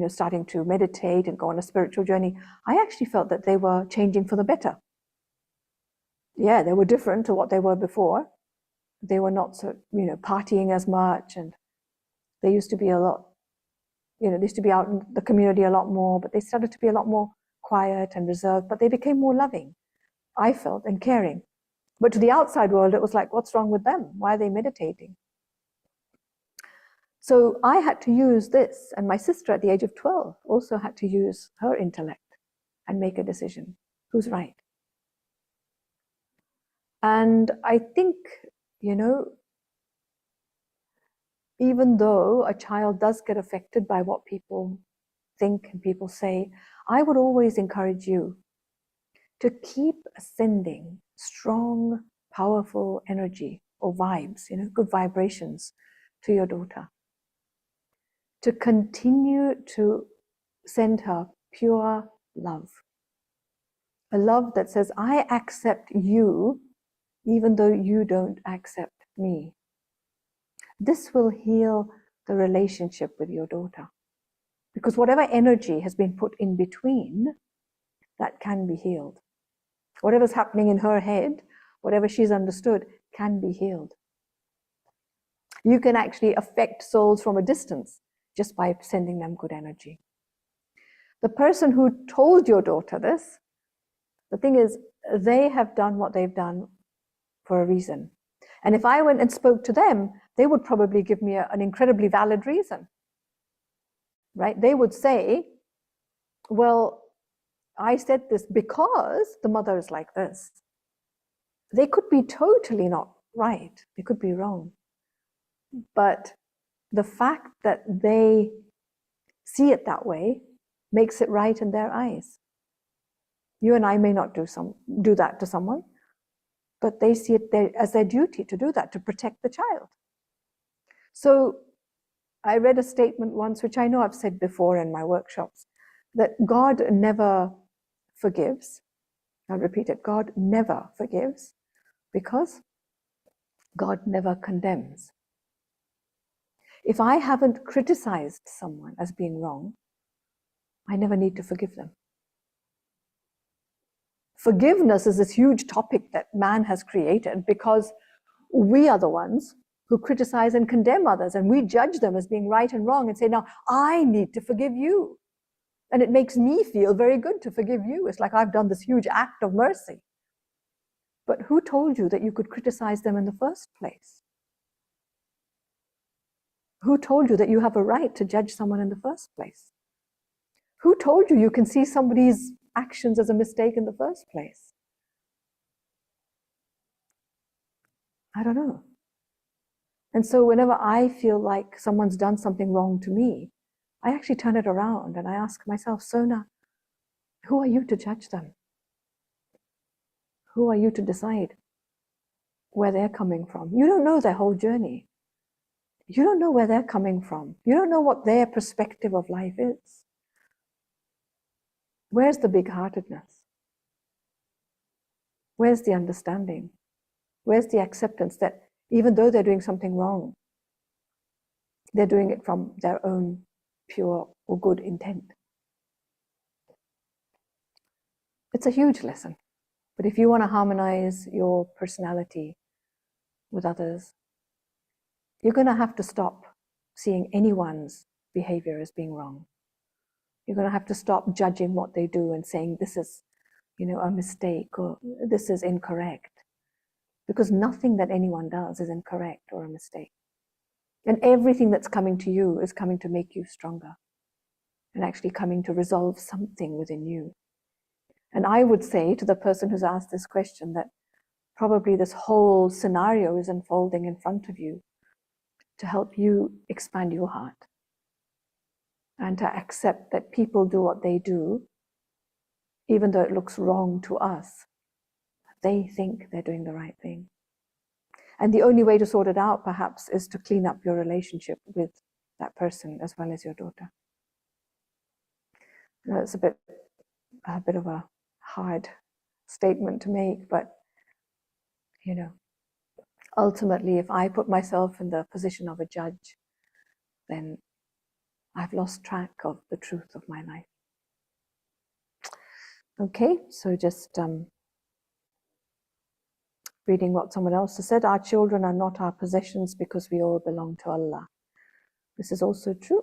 starting to meditate and go on a spiritual journey, I actually felt that they were changing for the better. Yeah, they were different to what they were before. They were not so, partying as much, and they used to be a lot, they used to be out in the community a lot more, but they started to be a lot more quiet and reserved, but they became more loving, I felt, and caring. But to the outside world, it was like, what's wrong with them? Why are they meditating? So I had to use this, and my sister at the age of 12 also had to use her intellect and make a decision. Who's right? And I think, even though a child does get affected by what people think and people say, I would always encourage you to keep sending strong, powerful energy or vibes, good vibrations to your daughter. To continue to send her pure love. A love that says, I accept you even though you don't accept me. This will heal the relationship with your daughter. Because whatever energy has been put in between, that can be healed. Whatever's happening in her head, whatever she's understood, can be healed. You can actually affect souls from a distance just by sending them good energy. The person who told your daughter this, the thing is, they have done what they've done for a reason. And if I went and spoke to them, they would probably give me an incredibly valid reason, right? They would say, well, I said this because the mother is like this. They could be totally not right. They could be wrong. But the fact that they see it that way makes it right in their eyes. You and I may not do that to someone, but they see it as their duty to do that, to protect the child. So I read a statement once, which I know I've said before in my workshops, that God never forgives. I'll repeat it. God never forgives because God never condemns. If I haven't criticized someone as being wrong, I never need to forgive them. Forgiveness is this huge topic that man has created because we are the ones who criticize and condemn others, and we judge them as being right and wrong and say, now I need to forgive you. And it makes me feel very good to forgive you. It's like I've done this huge act of mercy. But who told you that you could criticize them in the first place? Who told you that you have a right to judge someone in the first place? Who told you you can see somebody's actions as a mistake in the first place? I don't know. And so whenever I feel like someone's done something wrong to me, I actually turn it around and I ask myself, Sona, who are you to judge them? Who are you to decide where they're coming from? You don't know their whole journey. You don't know where they're coming from. You don't know what their perspective of life is. Where's the big-heartedness? Where's the understanding? Where's the acceptance that even though they're doing something wrong, they're doing it from their own pure or good intent? It's a huge lesson. But if you want to harmonize your personality with others, you're going to have to stop seeing anyone's behavior as being wrong. You're going to have to stop judging what they do and saying this is, a mistake or this is incorrect. Because nothing that anyone does is incorrect or a mistake. And everything that's coming to you is coming to make you stronger. and actually coming to resolve something within you. And I would say to the person who's asked this question that probably this whole scenario is unfolding in front of you to help you expand your heart and to accept that people do what they do, even though it looks wrong to us. They think they're doing the right thing. And the only way to sort it out, perhaps, is to clean up your relationship with that person as well as your daughter. You know, it's a bit of a hard statement to make, but you know, ultimately, if I put myself in the position of a judge, then I've lost track of the truth of my life. Okay, so just reading what someone else has said. Our children are not our possessions because we all belong to Allah. This is also true.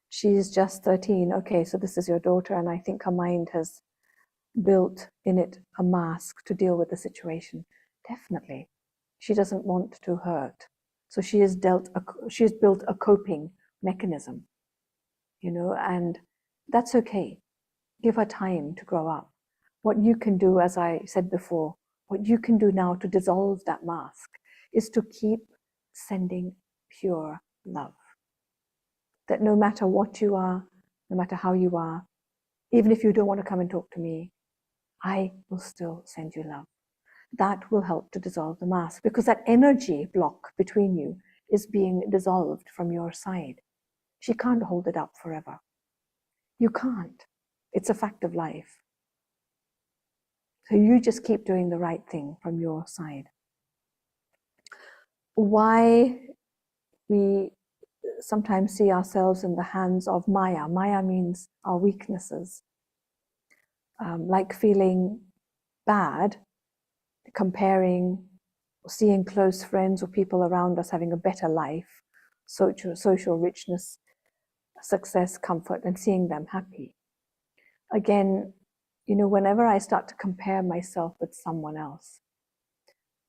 She's just 13. Okay, so this is your daughter, and I think her mind has built in it a mask to deal with the situation. Definitely. She doesn't want to hurt. So she has built a coping mechanism, you know, and that's okay. Give her time to grow up. What you can do, as I said before, what you can do now to dissolve that mask is to keep sending pure love. That no matter what you are, no matter how you are, even if you don't want to come and talk to me, I will still send you love. That will help to dissolve the mask, because that energy block between you is being dissolved from your side. She can't hold it up forever. You can't. It's a fact of life. So you just keep doing the right thing from your side. Why we sometimes see ourselves in the hands of Maya. Maya means our weaknesses. Like feeling bad, comparing, seeing close friends or people around us having a better life, social richness, success, comfort, and seeing them happy. Again, you know, whenever I start to compare myself with someone else,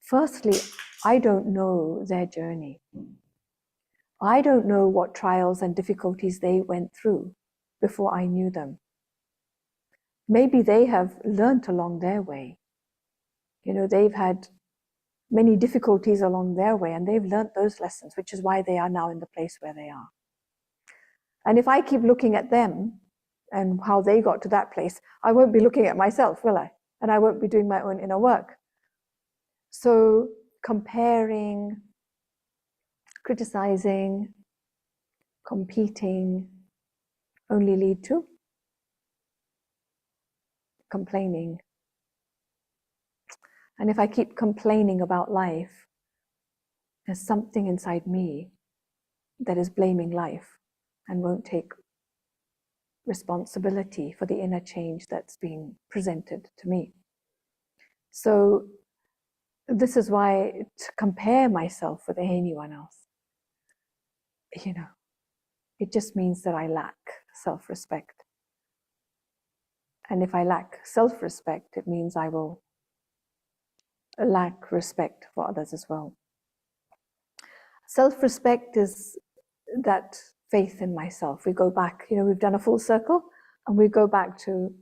firstly, I don't know their journey. I don't know what trials and difficulties they went through before I knew them. Maybe they have learnt along their way. You know, they've had many difficulties along their way, and they've learnt those lessons, which is why they are now in the place where they are. And if I keep looking at them and how they got to that place, I won't be looking at myself, will I? And I won't be doing my own inner work. So comparing, criticizing, competing only lead to complaining. And if I keep complaining about life, there's something inside me that is blaming life and won't take responsibility for the inner change that's being presented to me. So this is why to compare myself with anyone else, you know, it just means that I lack self-respect. And if I lack self-respect, it means I will lack respect for others as well. Self-respect is that faith in myself. We go back, you know, we've done a full circle, and we go back to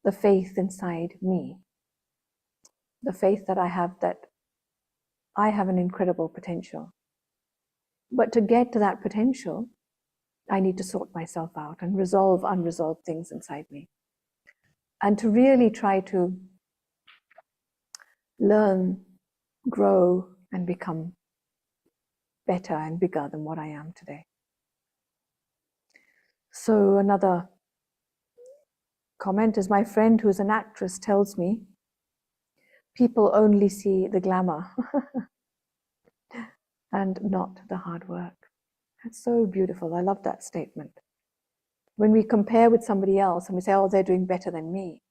the faith inside me. The faith that I have an incredible potential. But to get to that potential, I need to sort myself out and resolve unresolved things inside me. And to really try to learn, grow, and become better and bigger than what I am today. So another comment is, my friend who's an actress tells me people only see the glamour and not the hard work. That's so beautiful. I love that statement. When we compare with somebody else and we say, oh, they're doing better than me,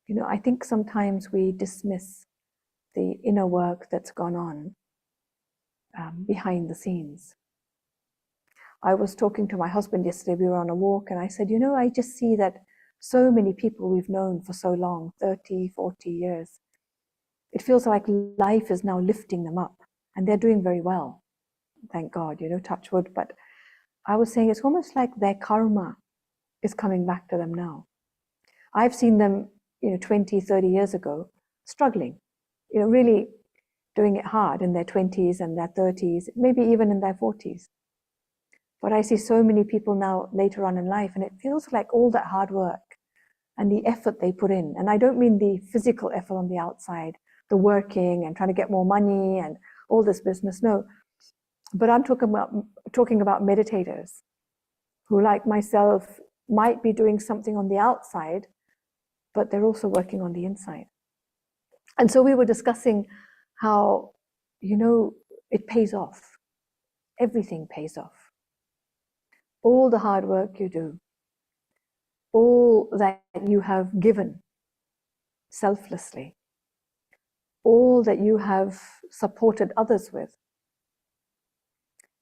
you know, I think sometimes we dismiss the inner work that's gone on behind the scenes. I was talking to my husband yesterday, we were on a walk, and I said, you know, I just see that so many people we've known for so long, 30, 40 years, it feels like life is now lifting them up, and they're doing very well. Thank God, you know, touch wood. But I was saying it's almost like their karma is coming back to them now. I've seen them, 20, 30 years ago, struggling, really doing it hard in their 20s and their 30s, maybe even in their 40s. But I see so many people now later on in life, and it feels like all that hard work and the effort they put in. And I don't mean the physical effort on the outside, the working and trying to get more money and all this business. No, but I'm talking about meditators who, like myself, might be doing something on the outside, but they're also working on the inside. And so we were discussing how, it pays off. Everything pays off. All the hard work you do, all that you have given selflessly, all that you have supported others with,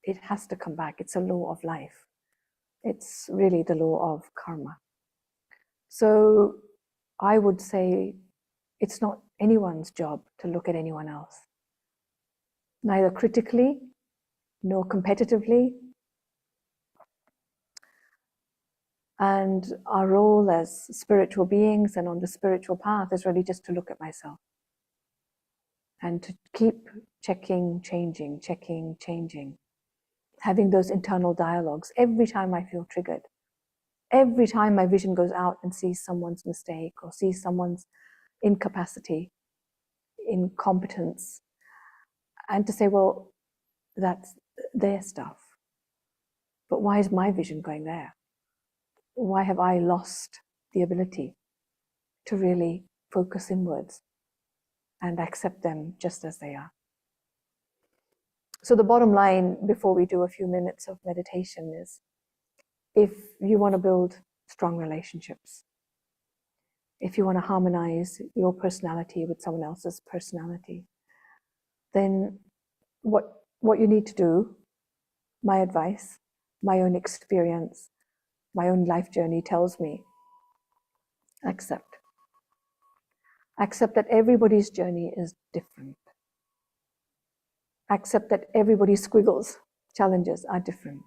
it has to come back. It's a law of life. It's really the law of karma. So I would say it's not anyone's job to look at anyone else, neither critically nor competitively. And our role as spiritual beings and on the spiritual path is really just to look at myself and to keep checking, changing, having those internal dialogues every time I feel triggered, every time my vision goes out and sees someone's mistake or sees someone's incapacity, incompetence, and to say, well, that's their stuff. But why is my vision going there? Why have I lost the ability to really focus inwards and accept them just as they are? So the bottom line before we do a few minutes of meditation is, if you want to build strong relationships, if you want to harmonize your personality with someone else's personality, then what you need to do, my advice, my own experience, my own life journey tells me, accept. Accept that everybody's journey is different. Accept that everybody's squiggles, challenges are different.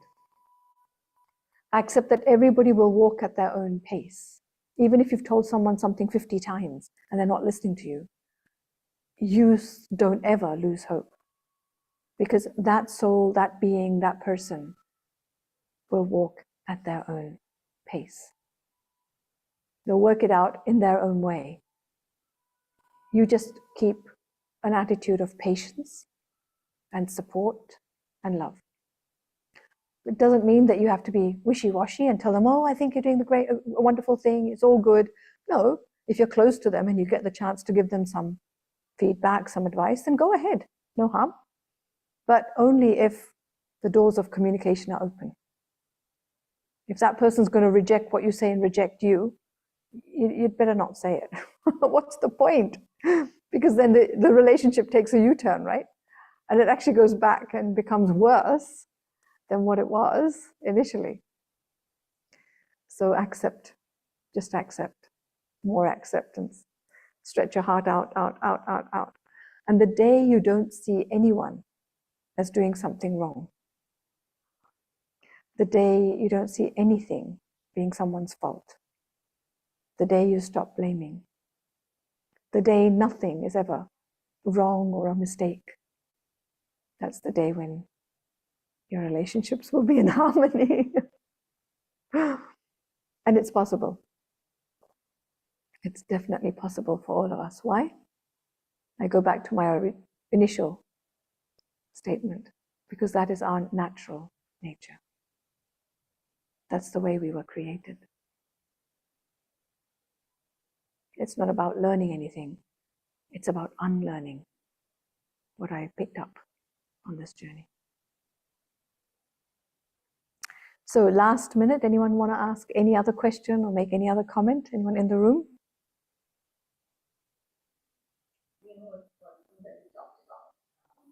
Accept that everybody will walk at their own pace. Even if you've told someone something 50 times and they're not listening to you, you don't ever lose hope. Because that soul, that being, that person will walk at their own pace. They'll work it out in their own way. You just keep an attitude of patience and support and love. It doesn't mean that you have to be wishy-washy and tell them, oh, I think you're doing the great, wonderful thing, it's all good. No, if you're close to them and you get the chance to give them some feedback, some advice, then go ahead, no harm. But only if the doors of communication are open. If that person's going to reject what you say and reject you, you'd better not say it. What's the point? Because then the relationship takes a U-turn, right? And it actually goes back and becomes worse than what it was initially. So accept, just accept, more acceptance. Stretch your heart out, out, out, out, out. And the day you don't see anyone as doing something wrong, the day you don't see anything being someone's fault, the day you stop blaming, the day nothing is ever wrong or a mistake, that's the day when your relationships will be in harmony. And it's possible. It's definitely possible for all of us. Why? I go back to my initial statement, because that is our natural nature. That's the way we were created. It's not about learning anything. It's about unlearning what I picked up on this journey. So last minute, anyone want to ask any other question or make any other comment? Anyone in the room?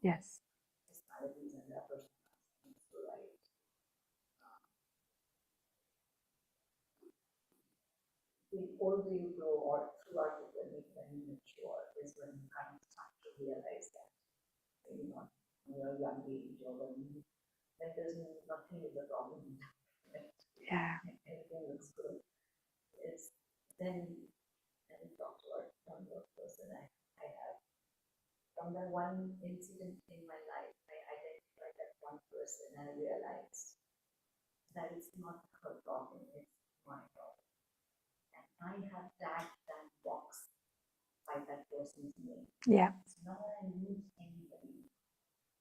Yes. The older you grow or throughout the journey, when you mature, is when you kind of start to realize that, when you're young age or when you then there's nothing is a problem. Yeah. Everything looks good. Is then and we talked about one more person I have. From that one incident in my life, I identified that one person and I realized that it's not her problem, it's my problem. And I have tagged that box by that person's name. Yeah. So now when I meet anybody,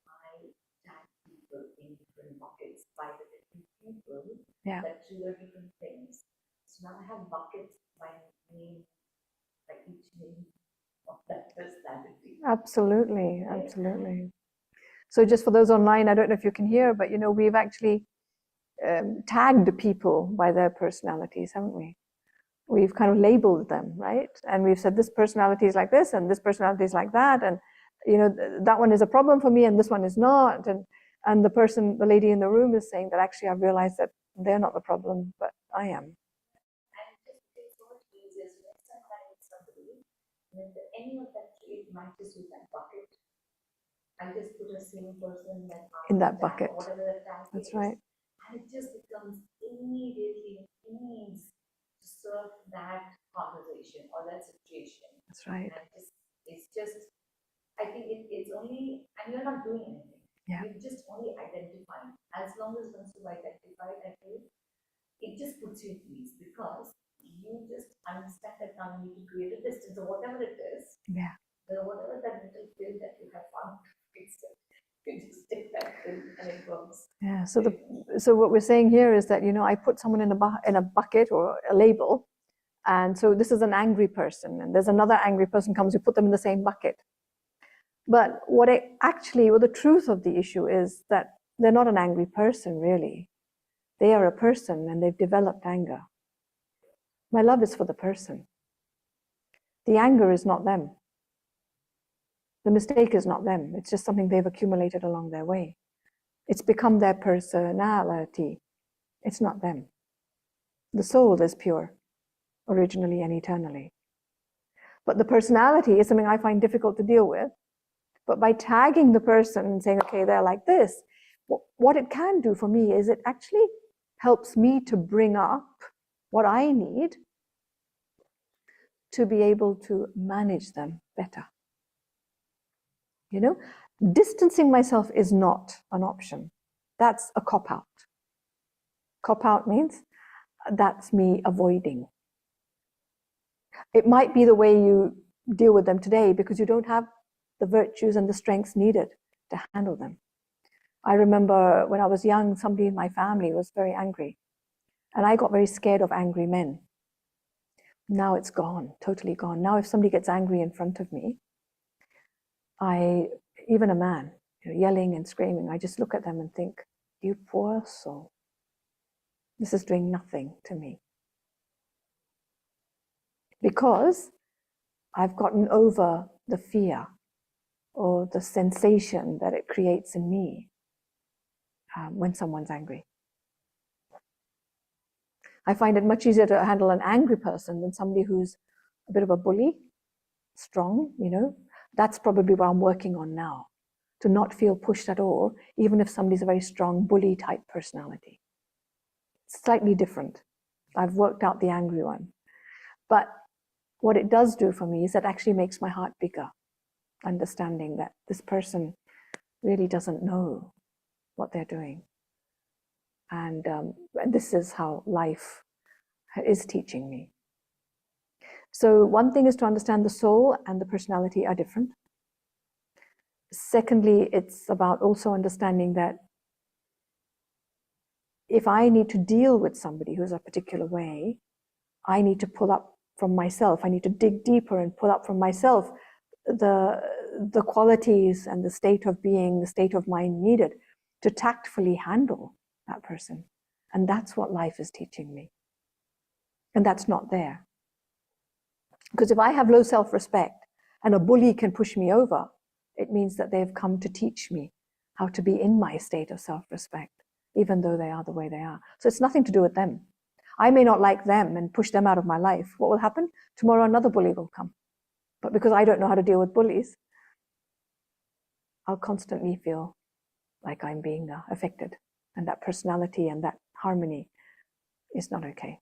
I tag people in different buckets by the different people that trigger different things. So now I have buckets by name, by each name of that personality. Absolutely, absolutely. So just for those online, I don't know if you can hear, but we've actually tagged people by their personalities, haven't we? We've kind of labeled them, right? And we've said this personality is like this and this personality is like that, and that one is a problem for me and this one is not. And the lady in the room is saying that actually I've realized that they're not the problem, but I am. And it's so much easier. So next time I meet somebody, when any of that trait matches with that bucket, I just put a same person that in that bucket. Or whatever the tag That's is. right. And it just becomes immediately ease to serve that conversation or that situation. That's right. And it's just, I think it's only, and you're not doing anything. Yeah. You're just only identifying. As long as once you identify that way, it just puts you at ease because you just understand that now you need to create a distance or whatever it is. Yeah. Whatever that little pill that you have found to fix it, you just take that pill and it works. Yeah. So what we're saying here is that I put someone in a bucket or a label, and so this is an angry person, and there's another angry person comes, you put them in the same bucket. But the truth of the issue is that they're not an angry person, really. They are a person and they've developed anger. My love is for the person. The anger is not them. The mistake is not them. It's just something they've accumulated along their way. It's become their personality. It's not them. The soul is pure, originally and eternally. But the personality is something I find difficult to deal with. But by tagging the person and saying, okay, they're like this, what it can do for me is it actually helps me to bring up what I need to be able to manage them better. Distancing myself is not an option. That's a cop-out. Cop-out means that's me avoiding. It might be the way you deal with them today because you don't have the virtues and the strengths needed to handle them. I remember when I was young, somebody in my family was very angry, and I got very scared of angry men. Now it's gone, totally gone. Now if somebody gets angry in front of me, even a man, yelling and screaming, I just look at them and think, you poor soul. This is doing nothing to me. Because I've gotten over the fear or the sensation that it creates in me when someone's angry. I find it much easier to handle an angry person than somebody who's a bit of a bully, strong, That's probably what I'm working on now, to not feel pushed at all, even if somebody's a very strong bully type personality. It's slightly different. I've worked out the angry one. But what it does do for me is it actually makes my heart bigger, understanding that this person really doesn't know what they're doing. And this is how life is teaching me. So one thing is to understand the soul and the personality are different. Secondly, it's about also understanding that if I need to deal with somebody who's a particular way, I need to pull up from myself. I need to dig deeper and pull up from myself the qualities and the state of being, the state of mind needed to tactfully handle that person. And that's what life is teaching me. And that's not there. Because if I have low self-respect and a bully can push me over, it means that they've come to teach me how to be in my state of self-respect, even though they are the way they are. So it's nothing to do with them. I may not like them and push them out of my life. What will happen? Tomorrow another bully will come. But because I don't know how to deal with bullies, I'll constantly feel like I'm being affected. and that personality and that harmony is not okay.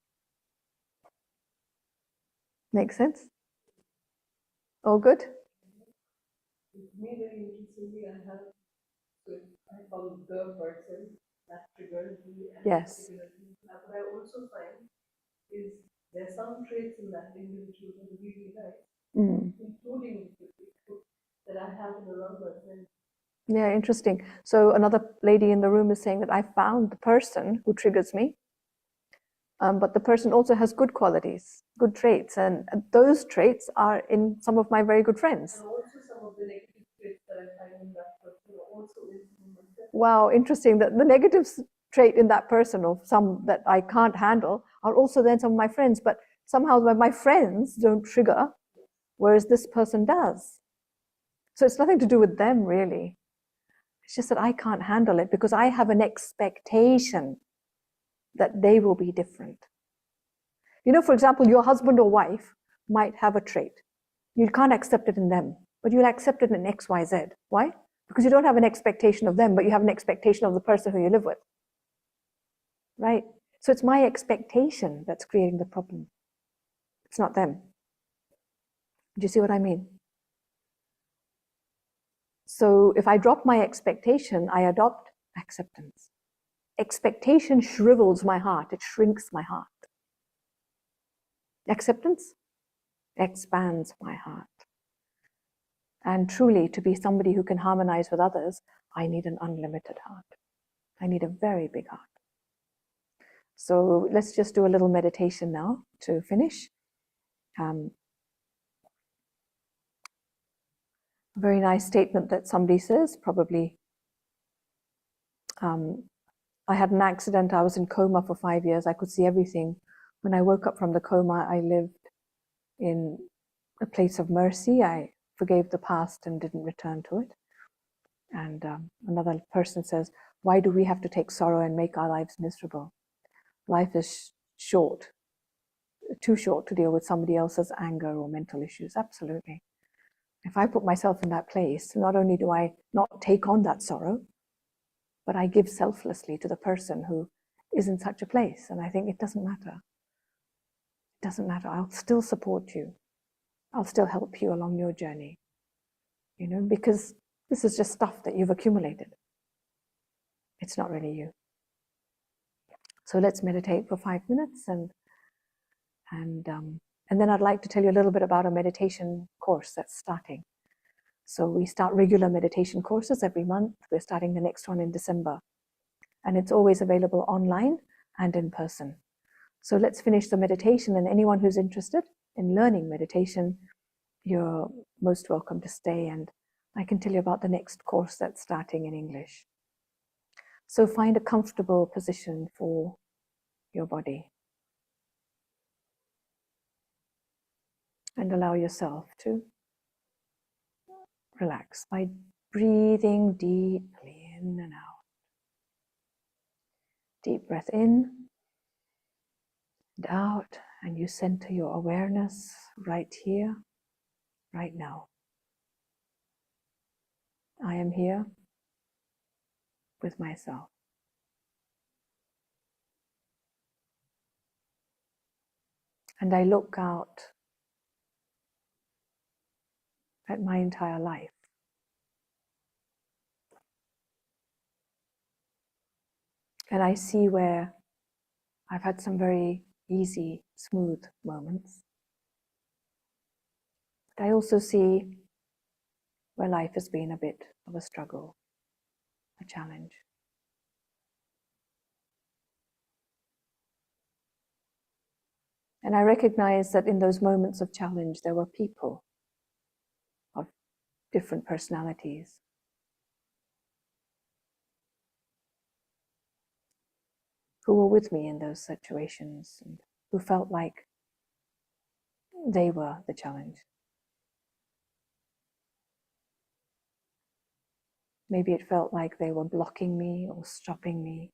Make sense? All good? Me, very interestingly, I found the person that triggered me and Yes. particularly. What I also find is there's some traits in that individual that are really nice, including that I have in the wrong person. Yeah, interesting. So another lady in the room is saying that I found the person who triggers me, but the person also has good qualities, good traits, and those traits are in some of my very good friends. And also some of the negative traits that I find in that person also is in myself. Wow, interesting. That the negative trait in that person, or some that I can't handle, are also then some of my friends, but somehow my friends don't trigger, whereas this person does. So it's nothing to do with them, really. It's just that I can't handle it because I have an expectation that they will be different. You know, for example, your husband or wife might have a trait. You can't accept it in them, but you'll accept it in X, Y, Z. Why? Because you don't have an expectation of them, but you have an expectation of the person who you live with. Right? So it's my expectation that's creating the problem. It's not them. Do you see what I mean? So if I drop my expectation, I adopt acceptance. Expectation shrivels my heart, it shrinks my heart. Acceptance expands my heart. And truly, to be somebody who can harmonize with others, I need an unlimited heart. I need a very big heart. So let's just do a little meditation now to finish. A very nice statement that somebody says, probably, I had an accident. I was in coma for 5 years. I could see everything. When I woke up from the coma, I lived in a place of mercy. I forgave the past and didn't return to it. And another person says, why do we have to take sorrow and make our lives miserable? Life is short, too short to deal with somebody else's anger or mental issues. Absolutely. If I put myself in that place, not only do I not take on that sorrow, but I give selflessly to the person who is in such a place. And I think it doesn't matter. It doesn't matter. I'll still support you. I'll still help you along your journey. You know, because this is just stuff that you've accumulated. It's not really you. So let's meditate for 5 minutes, and then I'd like to tell you a little bit about a meditation course that's starting. So we start regular meditation courses every month. We're starting the next one in December. And it's always available online and in person. So let's finish the meditation, and anyone who's interested in learning meditation, you're most welcome to stay, and I can tell you about the next course that's starting in English. So find a comfortable position for your body and allow yourself to relax by breathing deeply in and out. Deep breath in and out, and you center your awareness right here, right now. I am here with myself. And I look out at my entire life. And I see where I've had some very easy, smooth moments. But I also see where life has been a bit of a struggle, a challenge. And I recognize that in those moments of challenge, there were people of different personalities who were with me in those situations and who felt like they were the challenge. Maybe it felt like they were blocking me or stopping me.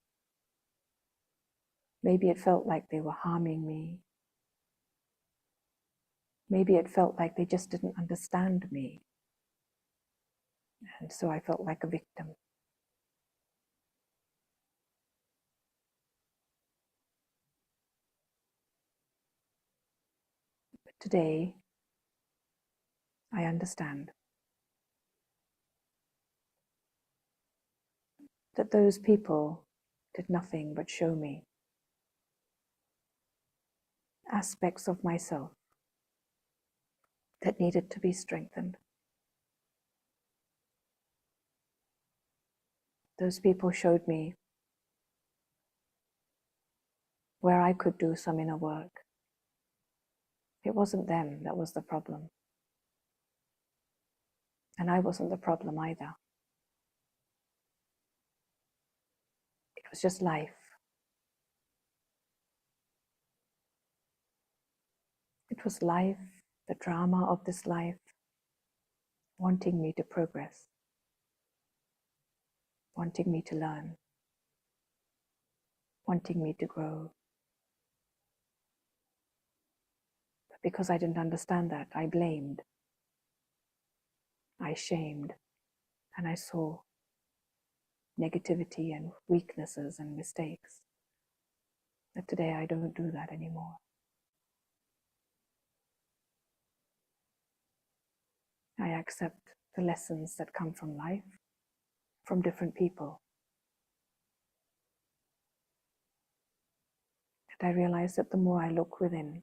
Maybe it felt like they were harming me. Maybe it felt like they just didn't understand me. And so I felt like a victim. Today, I understand that those people did nothing but show me aspects of myself that needed to be strengthened. Those people showed me where I could do some inner work. It wasn't them that was the problem. And I wasn't the problem either. It was just life. It was life, the drama of this life, wanting me to progress, wanting me to learn, wanting me to grow. But because I didn't understand that, I blamed, I shamed, and I saw negativity and weaknesses and mistakes. But today I don't do that anymore. I accept the lessons that come from life, from different people. And I realize that the more I look within,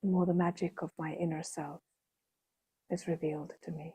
the more the magic of my inner self is revealed to me.